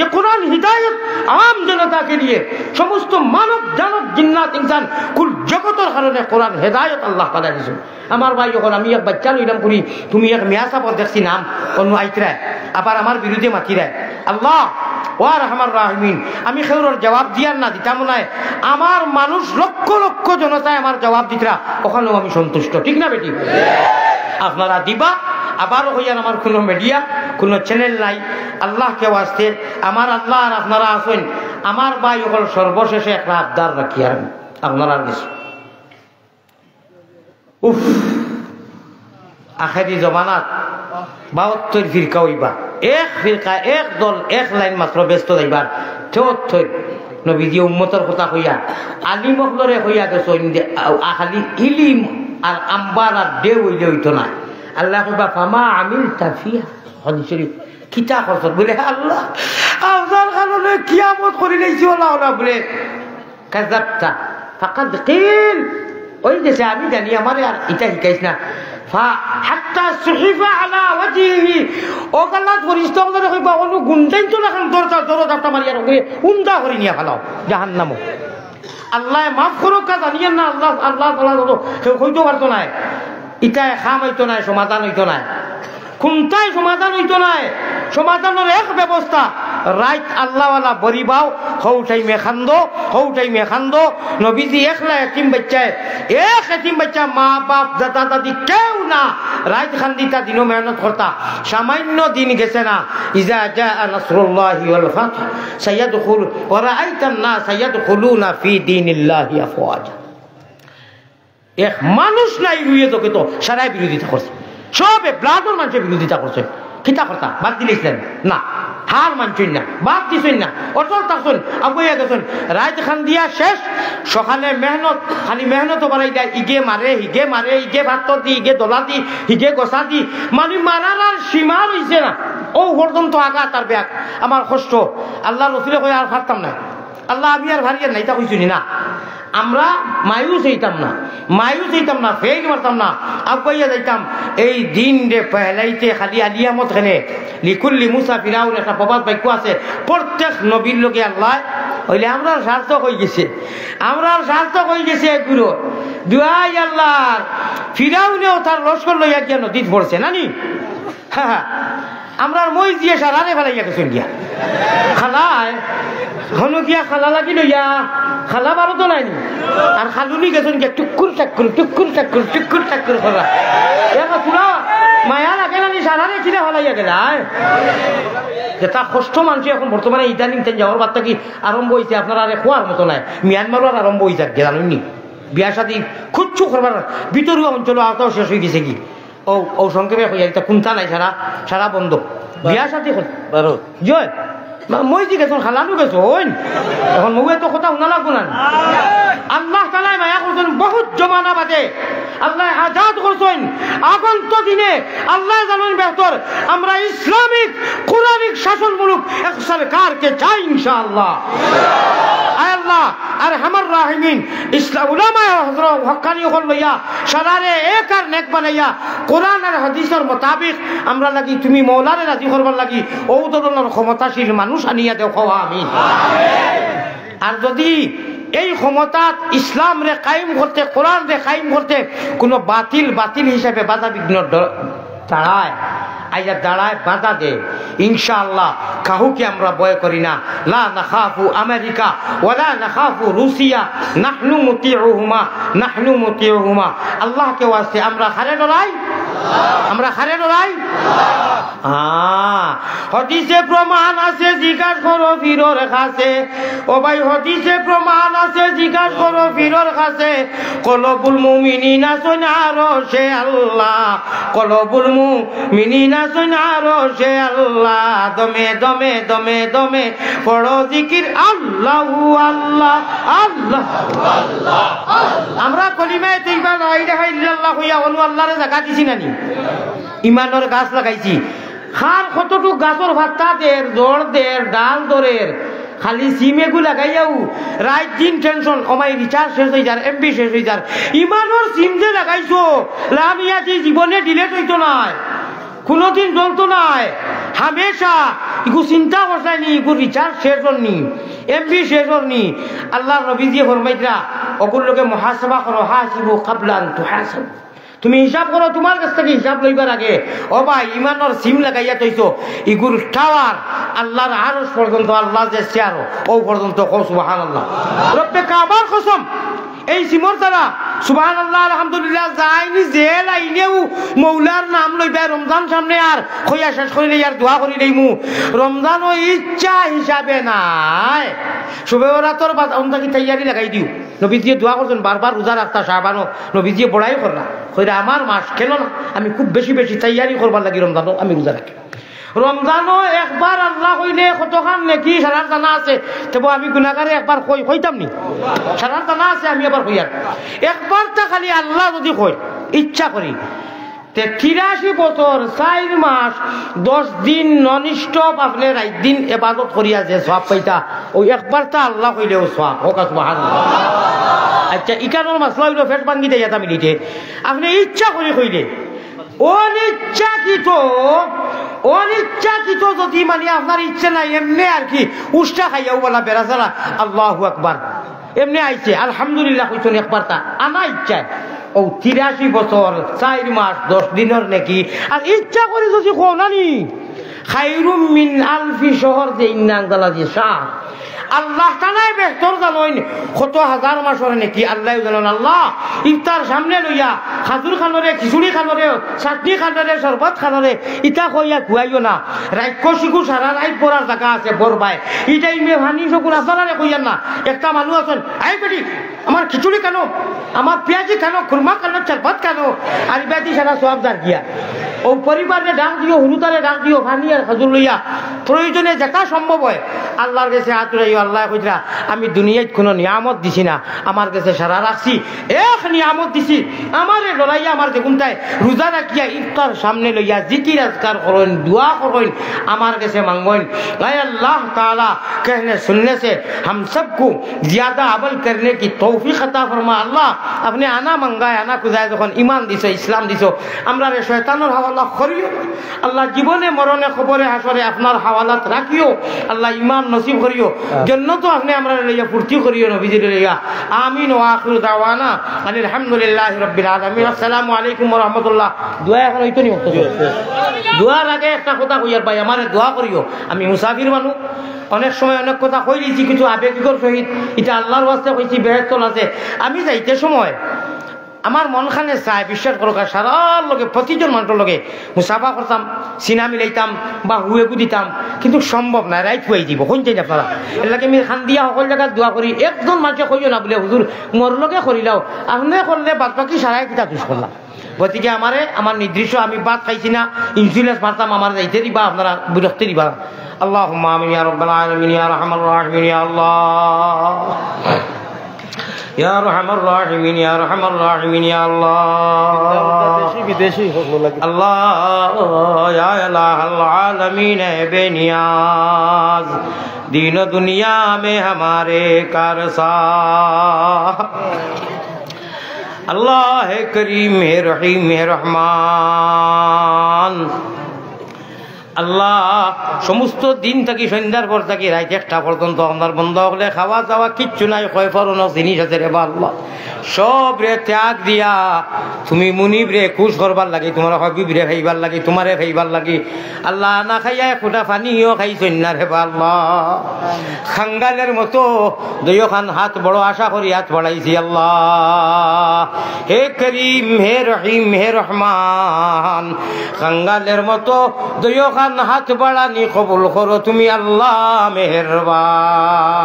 ये कुरान हिदायत आम जनता के लिए समस्त मानव दानव जिन्नात इंसान कुल जगतर कारणे कुरान हिदायत अल्लाह ताआला दिছেন আমার ভাই যখন আমি এক বাচ্চা লইলাম করি তুমি এক মিয়াসা পর দেখছি নাম অন্য আইতরা আবার আমার বিরুদ্ধে মাতিরা আল্লাহ ওয়া রহমান রাহিমিন আমি খেউরর জবাব দিয়ার না দিতাম না আমার মানুষ লক্ষ লক্ষ জনতায় আমার জবাব দিতরা ওখানেও আমি সন্তুষ্ট ঠিক না বেটি আপনারা দিবা আবার হইয়ান আমার কোনো মিডিয়া কোনো চ্যানেল নাই আল্লাহকে ওয়াস্তে আমার আল্লাহ আর আপনারা আছেন আমার ভাই ওগুলো সর্বশেষে একটা আবদার রাখি আর আপনারা কিছু উফ আখেরি জমানাত 72 ফিরকা হইবা এক ফিরকা এক দল এক লাইন মাত্র ব্যস্ত যাইবার 74 নবীজি উম্মতের কথা কইয়া আলিম হলরে কইয়া গেছেন যে খালি ইলিম আর আম্বার আর দেও হইলে হইতো না আল্লাহ কইবা ফামা আমিলতা ফিহা হাদিস শরীফ কিতা করছ বলে আল্লাহ আপনার কারণে কিয়ামত করে লাইছি ওলা বলে কাযাবতা ফাকাদ কিল ওই দেশে আমি জানি আমারে আর এটা শিখাইছ না হাত্তা সুহিফা আলা ওয়াজহিহি ও কাল্লা ফরিস্তাগুলো কইবা অনু গুন্ডাইন তো লাখান দরজা মারিয়া রঙে উন্দা করে নিয়া ফেলাও জাহান্নামে আল্লাহ মাফ করুক কা জানিয়েন না আল্লাহ তাআলা তো কেউ কইতো পারতো না এটা খাম হইতো না সমাধান হইতো না কোনটাই সমাধান হইতো না সমাধানের এক ব্যবস্থা রাইট আল্লাহওয়ালা বরিবাও হৌ টাইমে খান্দো নবীজি একলা এতিম বাচ্চায় এক এতিম বাচ্চা মা বাপ দাদা দাদি কেউ না রাইট খান্দিতা দিনও মেহনত করতা সামান্য দিন গেছে না ইজা জাআ নাসরুল্লাহি ওয়াল ফাত সাইয়াদখুল ওয়া রাআইতান নাস সাইয়াদখুলুনা ফি দীনিল্লাহি আফওয়াজা এক মানুষ নাই রুইয়ে তোকে তো সারাই বিরোধিতা করছে সবে ব্লাডর মানুষের বিরোধিতা করছে কিতা কথা বাদ দিলেছিলেন না হার মানছেন না বাদ দিছেন না অটল থাকছেন আগুয়া গেছেন রাত খান দিয়া শেষ সকালে মেহনত খালি মেহনত বাড়াই দেয় ইগে মারে ইগে ভাত দি ইগে দলা দি ইগে গসা দি মানে মারার আর সীমা রইছে না ও পর্যন্ত আগা তার ব্যাগ আমার কষ্ট আল্লাহ রসুলে কই আর পারতাম না আল্লাহ আমি আর ভারিয়ার না এটা কইছি না আমরা মায়ুস হইতাম না মায়ুস হইতাম না, ফেল মারতাম না, আগাইয়া যাইতাম। এই দিন রে পহলাইতে খালি আলিয়ামত খেলে লিকুল্লি মুসা ফিরাউন একটা প্রবাদ বাক্য আছে, প্রত্যেক নবীর লোকে আল্লাহ হইলে আমরা সার্থক হয়ে গেছে, আমরা সার্থক হয়ে গেছে একগুলো দুয়াই আল্লাহ। ফিরাউনেও তার লস্কর লইয়া গিয়া নদীত পড়ছে নানি। হ্যাঁ আমরা মই দিয়ে সারারে ফেলাইয়া গেছেন গিয়া খালায় হলো গিয়া খালা লাগি লইয়া খালা বারো তো নাই আর খালুনি গেছেন গিয়া টুকুর টাক্কুর টুকুর টাক্কুর টুকুর টাক্কুর ফেলা পুরা মায়া লাগে নানি সারারে ছিঁড়ে ফেলাইয়া গেলায়। যেটা কষ্ট মানুষ এখন বর্তমানে ইদানিং যাওয়ার বার্তা কি আরম্ভ হয়েছে আপনার আর খোয়ার মতো নাই, মিয়ানমারও আর আরম্ভ হয়েছে জানেননি। বিয়া শাদী খুঁজছু করবার ভিতরীয় অঞ্চল আওতাও শেষ হয়ে গেছে কি ও সংক্ষেপে হয়ে যায় কোনটা নাই সারা সারা বন্ধ বিয়া শাদী জয় মই যে গেছো খালানো গেছো এখন মই তো কথা শুনা লাগবো না। আল্লাহ তাআলা মায়া করছেন বহুত জমানা বাদে, আল্লাহ আজাদ করছেন আগন্ত দিনে। আল্লাহ জানেন বেহতর, আমরা ইসলামিক কোরআনিক শাসনমূলক এক সরকারকে চাই ইনশাআল্লাহ। আয় আল্লাহ আর হামার রাহিমিন ইসলাম উলামা হযরত হক্কানি হল লইয়া সারারে এক আর নেক বানাইয়া কোরআন আর হাদিসের মোতাবেক আমরা লাগি তুমি মওলারে রাজি করবার লাগি ও ধরনের ক্ষমতাশীল মানুষ আনিয়া দেও খাওয়া আমিন। আর যদি এই ক্ষমতা ইসলাম রে কায়েম করতে কোরআন রে কায়েম করতে কোনো বাতিল বাতিল হিসাবে বাধা বিঘ্ন দাঁড়ায় আইয়া দাঁড়ায় বাধা দে ইনশাআল্লাহ কাহুকে আমরা ভয় করি না। লা নাখাফু আমেরিকা ওয়ালা নাখাফু রুসিয়া নাহনু মুতিউহুমা নাহনু মুতিউহুমা। আল্লাহকে ওয়াস্তে আমরা খারে ডরাই, আমরা খারে ডরাই। হদিসে প্রমাণ আছে জিজ্ঞাস করো ফিরোর কাছে, ও ভাই হদিসে প্রমাণ আছে জিজ্ঞাস করো ফিরোর কাছে। কলবুল মুমিনিনা সুনারো সে আল্লাহ, কলবুল মুমিনিনা সুনারো সে আল্লাহ। দমে দমে দমে দমে পড়ো জিকির আল্লাহু আল্লাহ আল্লাহ আল্লাহ। আমরা কলিমায়ে তাইয়্যিবা লা ইলাহা ইল্লাল্লাহ হইয়া অনু আল্লাহরে জায়গা দিছি নানি, ইমানের গাছ লাগাইছি। খার কতটুক গাছর ভাত্তা দের জড় দের ডাল দরের খালি সিমেগু লাগাইয়াও রাত দিন টেনশন ওমাই রিচার্জ শেষ হয়ে যার এমবি শেষ হয়ে যার। ইমানোর সিম যে লাগাইছো লামিয়া যে জীবনে ডিলেট হইতো নাই, কোনোদিন জ্বলতো নাই, হামেশা ইগু চিন্তা করছাইনি ইগু রিচার্জ শেষ হননি এমবি শেষ হননি। আল্লাহ নবী দিয়ে ফরমাইতরা অকুল লোকে মুহাসাবা করো, হাসিবু কাবলা আন তুহাসাবু। তুমি হিসাব করো তোমার কাছ থেকে হিসাব লইবার আগে। ও ভাই ইমানের সিম লাগাইয়া তৈছো ইগুর টাওয়ার আল্লাহর আরশ পর্যন্ত, আল্লাহ যে চেয়ার ও পর্যন্ত কও সুবহানাল্লাহ। রব্বে কাবার কসম এই সিমর দ্বারা সুবহানাল্লাহ আলহামদুলিল্লাহ যাইনি যে লাইনেও মৌলার নাম লইবা রমজান সামনে আর খইয়া শেষ করিলে আর দোয়া করি দেইমু। রমজান ও ইচ্ছা হিসাবে নাই, শুভে রাতর বাদ অন্তাকি তৈয়ারি লাগাই দিও। নবীজিয়ে দোয়া করছেন বারবার রোজা রাখতা সাহাবানো, নবীজিয়ে বড়াই করলা কইরা আমার মাস কেন না আমি খুব বেশি বেশি তৈয়ারি করবার লাগি রমজানও আমি রোজা রাখি। রমজানও একবার আল্লাহ কইলে কতখান নাকি সারার জানা আছে, তবে আমি গুনাহগারে একবার কইতাম নি সারার জানা আছে আমি আবার কইয়ার একবার তা খালি আল্লাহ যদি কই ইচ্ছা করি 83 বছর 4 মাস 10 দিন নন স্টপ আপনি রাত দিন ইবাদত করিয়া যে সওয়াব পাইতা ওই একবার তা আল্লাহ কইলেও সওয়াব হোক সুবহানাল্লাহ। আচ্ছা ইকানোর মাসলা হইলো ফেট ভাঙ্গি দেয় এটা মিনিটে আপনি ইচ্ছা করে কইলে অনিচ্ছাকৃত যদি মানে আপনার ইচ্ছে নাই এমনি আর কি উষ্টা খাইয়াও বলা বেড়াচারা আল্লাহু আকবার এমনি আইছে আলহামদুলিল্লাহ কইছেন একবার তা আনা ইচ্ছায় ও 83 বছর 4 মাস 10 দিনের নাকি। আর ইচ্ছা করে যদি কও নানি খায়রুম মিন আলফি শহর যে ইন্নাংদালা যে শাহ আল্লাহ তাআলা বেহতর জানেন কত হাজার মাসের নাকি আল্লাহ জানেন। আল্লাহ ইফতার সামনে লইয়া খাজুর খানরে খিচুড়ি খানরে চাটনি খানরে শরবত খানরে ইটা কইয়া খুয়াইও না। রাইক্য শিকু সারা রাইত পড়ার জায়গা আছে বরবাই ইটাই মে ভানি সকল আপনারা কইয়ান না। একটা মানুষ আছেন আই বেটি আমার খিচুড়ি কেন, আমার পেঁয়াজি কেন, খুরমা কেন, শরবত কেন, আর বেটি সারা সব দার গিয়া ও পরিবারে ডাক দিও, হুরুতারে ডাক দিও, ফানি আর খাজুর লইয়া প্রয়োজনে যেটা সম্ভব হয় আল্লাহর কাছে হাত উঠাইও। আল্লাহ কইরা আমি দুনিয়ায় কোনো নিয়ামত দিছি না, আমার কাছে সারা রাখছি, এক নিয়ামত দিছি, আমারে লড়াইয়া আমার দেখুন তাই রোজা রাখিয়া ইফতার সামনে লইয়া জিকির আজকার করেন, দোয়া করেন, আমার কাছে মাंगोइन। अल्लाह ताला कहने सुनने से हम सबको ज्यादा अमल करने की तौफीक अता फरमा। अल्लाह अपने आना मंगाए, आना खुदाए যখন ইমান দিছো, ইসলাম দিছো, আমরা রে শয়তানের হাওয়ালা করিও আল্লাহ, জীবনে মরণে খবরে হাসরে আপনার হাওয়ালাত রাখিও আল্লাহ, ইমান নসিব করিও, জান্নাত আপনি আমরা লইয়া ফুর্তি করিও নবীজির লইয়া। আমিন ওয়া আখিরু দাওয়ানা আলহামদুলিল্লাহি রাব্বিল আলামিন। আসসালামু আলাইকুম ওয়া রাহমাতুল্লাহ। দোয়া এখন হইতো নি? দোয়ার আগে একটা কথা কইয়ার ভাই, আমারে দোয়া করিও, আমি মুসাফির মানুষ, অনেক সময় অনেক কথা কই দিয়েছি, কিছু আবেগিকর সহিত, এটা আল্লাহর ওয়াস্তে কইছি, বেহেশত আছে। আমি যাইতে সময় আমার মনখানে চাই, বিশ্বাস করো, সারার লগে প্রতিজন মানুষের লগে মুসাফা করতাম, সিনা মিলাইতাম বা হুয়েগু দিতাম, কিন্তু সম্ভব না, রাইট হয়ে দিব কোন চাই আপনারা। এর লাগে আমি খান দিয়া সকল জায়গায় দোয়া করি, একজন মানুষে কইও না বলে হুজুর মোর লগে করিলাও, আপনি করলে বাদ বাকি সারাই কিতা দুষ করলাম। গতিকে আমার নির্দিষ্ট আমি বাদ খাইছি না, ইন্স্যুরেন্স মারতাম, আমার যাইতে দিবা, আপনারা বিরক্তি দিবা। আল্লাহুম্মা আমিন ইয়া রাব্বাল আলামিন ইয়া আরহামার রাহিমিন ইয়া আল্লাহ, ইয়া আরহামার রাহিমিন ইয়া আরহামার রাহিমিন ইয়া আল্লাহ, বিদেশি আল্লাহ ইয়া ইলাহাল আলামিন বেনিয়াজ, दीन दुनिया में हमारे कारसा, अल्लाह है करीम है रहीम है रहमान। আল্লাহ সমস্ত দিন থাকি সন্ধ্যার পর থাকি রাত একটা পর্যন্ত আপনার বন্ধ হলে খাওয়া দাওয়া কিচ্ছু নাই, কয় ফরনো জিনিস আছে রে আল্লাহ, সব রে ত্যাগ দিয়া তুমি মুনিব রে খুশ করবার লাগে, তোমার হবিব রে খাইবার লাগে, তোমারে খাইবার লাগে। আল্লাহ না খাইয়া ফুটা পানিও খাইছেন না রে আল্লাহ, খাঙ্গালের মতো দুইখান হাত বড় আশা করি হাত বাড়াইছি। আল্লাহ হে করিম হে রহিম হে রহমান, খাঙ্গালের মতো দুইখান হাত বাড়ানি কবুল করো তুমি আল্লাহ মেহেরবান।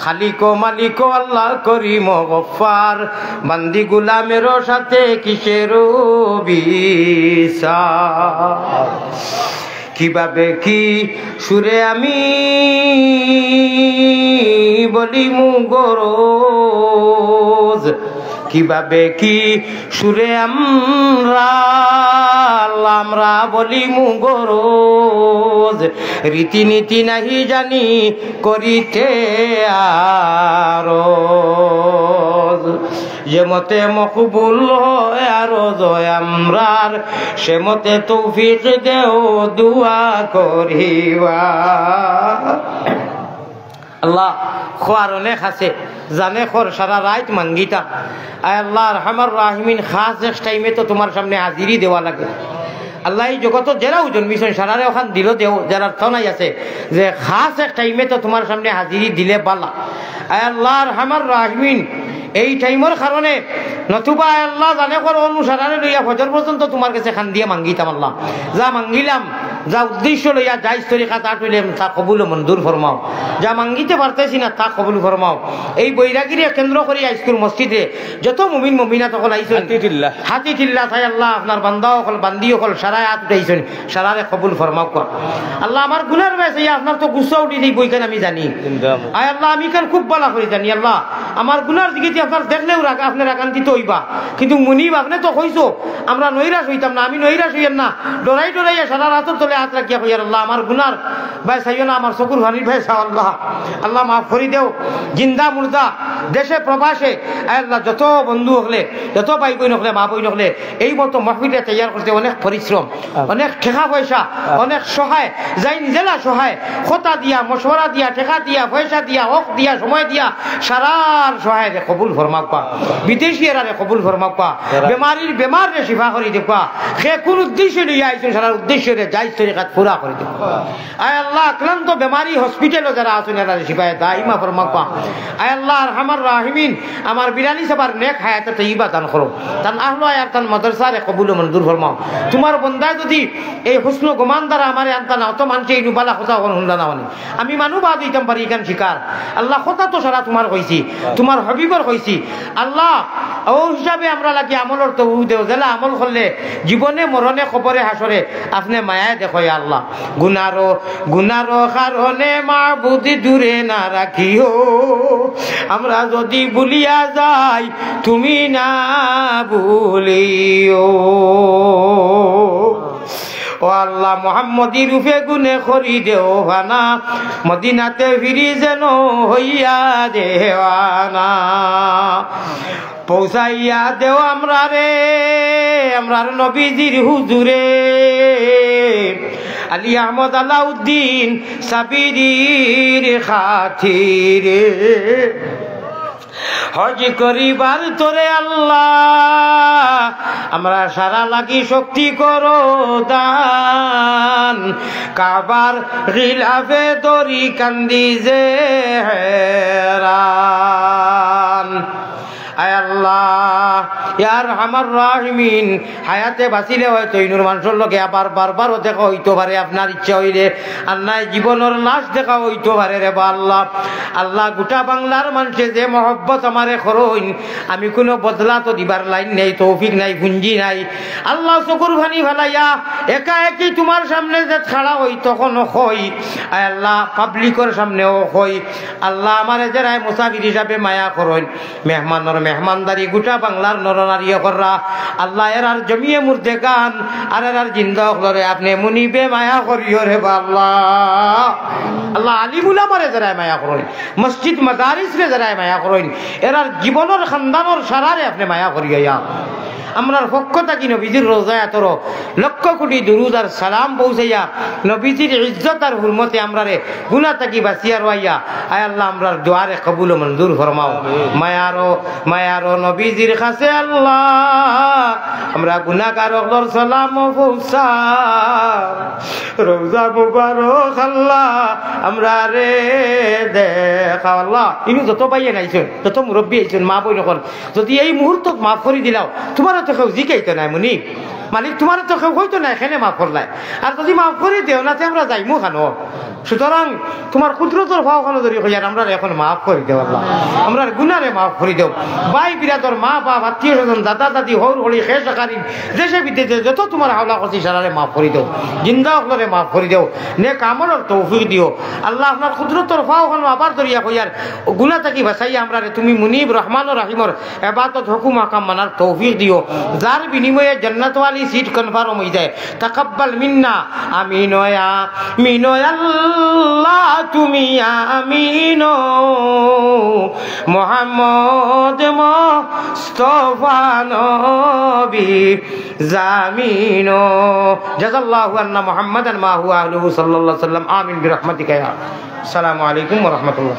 খালিকো মালিকো আল্লাহ করিম গফফার, বান্দি গুলামের সাথে কিসের বিচার, কিভাবে কি সুরে আমি বলি মুগরোজ, কিভাবে কি সুরে আমরা বলি মুগরোজ, রীতিনীতি নাহি জানি করিতে আরজ, যে মতে মকবুল হয় আরজ আমরার, সে মতে তৌফিক দেও দুয়া করিবা। আল্লাহ খোয়ার অনেক আছে, জানে খোর সারা রাত মাঙ্গিতা, আয় আল্লাহ রহমান রাহিমিন, খাস এক টাইমে তো তোমার সামনে হাজিরি দেওয়া লাগে। আল্লাহ এই জগত যারাও জন্মিছেন সারারে ওখান দিল দেও, যারা থনাই আছে যে খাস এক টাইমে তো তোমার সামনে হাজিরি দিলে বালা। আয় আল্লাহ রহমান রাহিমিন, এই টাইমের কারণে নতুবা আল্লাহ জানে কর অনুসারে লইয়া ফজর পর্যন্ত তোমার কাছে খান দিয়ে মাঙ্গিতাম। আল্লাহ যা মাঙ্গিলাম, যা উদ্দেশ্য লইয়া যাই তরিকা তা টইলাম, তা কবুল মঞ্জুর ফরমাও, যা মাঙ্গিতে পারতেছি না তা কবুল ফরমাও। এই বৈরাগীরে কেন্দ্র করি স্কুল মসজিদে যত মুমিন মুমিনাত সকল আইছেন, হাতি টিল্লা তাই আল্লাহ আপনার বান্দা সকল বান্দি সকল সারায় হাত উঠাইছেন, সারারে কবুল ফরমাও কর। আল্লাহ আমার গুনার বেশি আপনার তো গুসা উঠি দিই বইখান আমি জানি, আয় আল্লাহ আমি কেন খুব বালা করে জানি। আল্লাহ আমার গুনার দিকে আপনার দেখলেও রাখা আপনার আকান্তিত হইবা, কিন্তু মুনিব আপনি তো কইছো আমরা নৈরাশ হইতাম না, আমি নৈরাশ হইয়ার না, ডরাই ডরাইয়া সারা রাতের তলে হাত রাখিয়া কইয়ার আল্লাহ আমার গুনার ভাই চাইও না, আমার চকুর ভানির ভাই চাও আল্লাহ, আল্লাহ মাফ করি দেও। জিন্দা মুর্দা দেশে প্রবাসে আল্লাহ যত বন্ধু হলে, যত ভাই বই নকলে, মা বই নকলে, এই মতো মহফিলে তৈয়ার করতে অনেক পরিশ্রম, অনেক ঠেকা পয়সা, অনেক সহায়, যাই নিজেরা সহায়, খোতা দিয়া, মশওয়ারা দিয়া, ঠেকা দিয়া, পয়সা দিয়া, হক দিয়া, সময় দিয়া, সারার সহায় রে কবুল ফরমাক পা, বিদেশিয়েরা রে কবুল ফরমাক পা, বেমারির বেমার রে শিফা করি দেখবা, সে কোন উদ্দেশ্য নিয়ে আইছেন সারার উদ্দেশ্য রে যাই তরিকাত পুরা করে দিও আয় আল্লাহ আক্রান্ত বেমারি হসপিটালে যারা আছেন এরা শিফায়ে দাইমা ফরমাও আয় আল্লাহ আরহামার রাহিমিন আমার বিরানি সবার নেক হায়াতে তৈয়বা দান করো তান আহলো আর তান মাদ্রাসারে কবুল ও মঞ্জুর ফরমাও তোমার বান্দা যদি এই হুসন গুমান দ্বারা আমারে আনতা না তো মানছে এই নুবালা কথা হুনলা না আমি মানু বাদ দিতাম পারি এখান শিকার আল্লাহ কথা তো সারা তোমার কইছি তোমার হবিবর কইছি আল্লাহ ও হিসাবে আমরা লাগি আমলর তো দেও জেলা আমল করলে জীবনে মরণে খবরে হাসরে আপনি মায়ায় দেখো আল্লাহ গুনারো কারণে মাবুদ দূরে না রাখিও আমরা যদি ভুলিয়া যাই তুমি না ভুলিও ও আল্লাহ মোহাম্মদী রূপে গুনে করি দেও ভানা মদিনাতে ফিরি যেন হইয়া দেওয়ানা পৌঁছাইয়া দেও আমরা নবীজির হুজুরে আলী আহমদ আলাউদ্দিন সাবিরির খাতিরে হজ করিবার তোরে আল্লাহ আমরা সারা লাগি শক্তি করো দান কাবার খিলাফে দরি কান্দি যে হেরান আয় আল্লাহ ইয়ার আমার রাহিমিন হায়াতে বাঁচিলে হয়তো ইনুর মানুষের লোকে আবার বারবারও দেখা হইতে পারে আপনার ইচ্ছা হইলে আর নাই জীবনের লাশ দেখা হইতে পারে রে বা আল্লাহ আল্লাহ গোটা বাংলার মানুষে যে মহব্বত আমারে করইন আমি কোনো বদলা তো দিবার লাইন নেই তৌফিক নাই পুঞ্জি নাই আল্লাহ চকুর ভানি ফেলাইয়া একা একই তোমার সামনে যে খাড়া হই তখন হই আয় আল্লাহ পাবলিকের সামনেও হই আল্লাহ আমারে যারা মুসাফির হিসাবে মায়া করইন মেহমানের মেহমানদারি গোটা বাংলার নরনারী কররা আল্লাহ এরার জমিয়ে মুর্দে গান আর এরার জিন্দা করে আপনি মুনিবে মায়া করিও রে আল্লাহ আল্লাহ আলিমুলা মারে যারা মায়া করেন মসজিদ মাদারিস রে যারা মায়া করেন এরার জীবনের খানদানোর সারারে আপনি মায়া করিয়া আমরার পক্ষ থাকি নবীজির রোজায় তোর লক্ষ কোটি দুরুদ আর সালাম পৌঁছাইয়া নবীজির ইজ্জত আর হুরমতে আমরারে গুনাহ থাকি বাঁচিয়া রইয়া আয় আল্লাহ আমরার দুয়ারে কবুল ও মঞ্জুর ফরমাও মায়ারো নবীজির কাছে আল্লাহ আমরা গুনাহগার ওর সালাম পৌঁছা রোজা মুবারক আল্লাহ আমরা রে দেখা আল্লাহ ইনু যত পাইয়ে নাইছেন যত মুরব্বী আইছেন মা বই নকল যদি এই মুহূর্তত মাফ করে দিলাও তোমার তো কেউ জিকাইতো নাই মুনি মালিক তোমার তো কেউ হইতো না এখানে মাফ করলাই আর যদি মাফ করে দেও না আমরা যাইমু খানো সুতরাং তোমার কুদরতর ভাও খানো ধরি হইয়ার আমরা এখন মাফ করে দেও আল্লাহ আমরা গুনারে মাফ করে দেও ভাই বিরাদর মা বাপ আত্মীয় স্বজন দাদা দাদি হৌর হলি খেস আকারি দেশে বিদেশে যত তোমার হাওলা করছি সারারে মাফ করে দেও জিন্দা হলরে মাফ করে দেও নেক আমলের তৌফিক দিও আল্লাহ আপনার কুদরতর ভাও খানো আবার ধরিয়া হইয়ার গুনাহ থাকি বাঁচাইয়া আমরা তুমি মুনিব রহমান ও রাহিমর ইবাদত হুকুম আকাম মানার তৌফিক দিও যার বিনিময়ে জান্নাতওয়ালি সিট কনফার্ম হয়ে যায় তাকাব্বাল মিন্না আমিন আমিন আল্লাহ তুমি আমিন মুহাম্মদ মুস্তাফা নবী জামিন জাযাল্লাহু আন্না মুহাম্মাদান মা হুয়া আহলুহু সাল্লাল্লাহু আলাইহি ওয়াসাল্লাম আমিন বিরহমাতিকা ইয়া আসসালামু আলাইকুম ওয়া রাহমাতুল্লাহ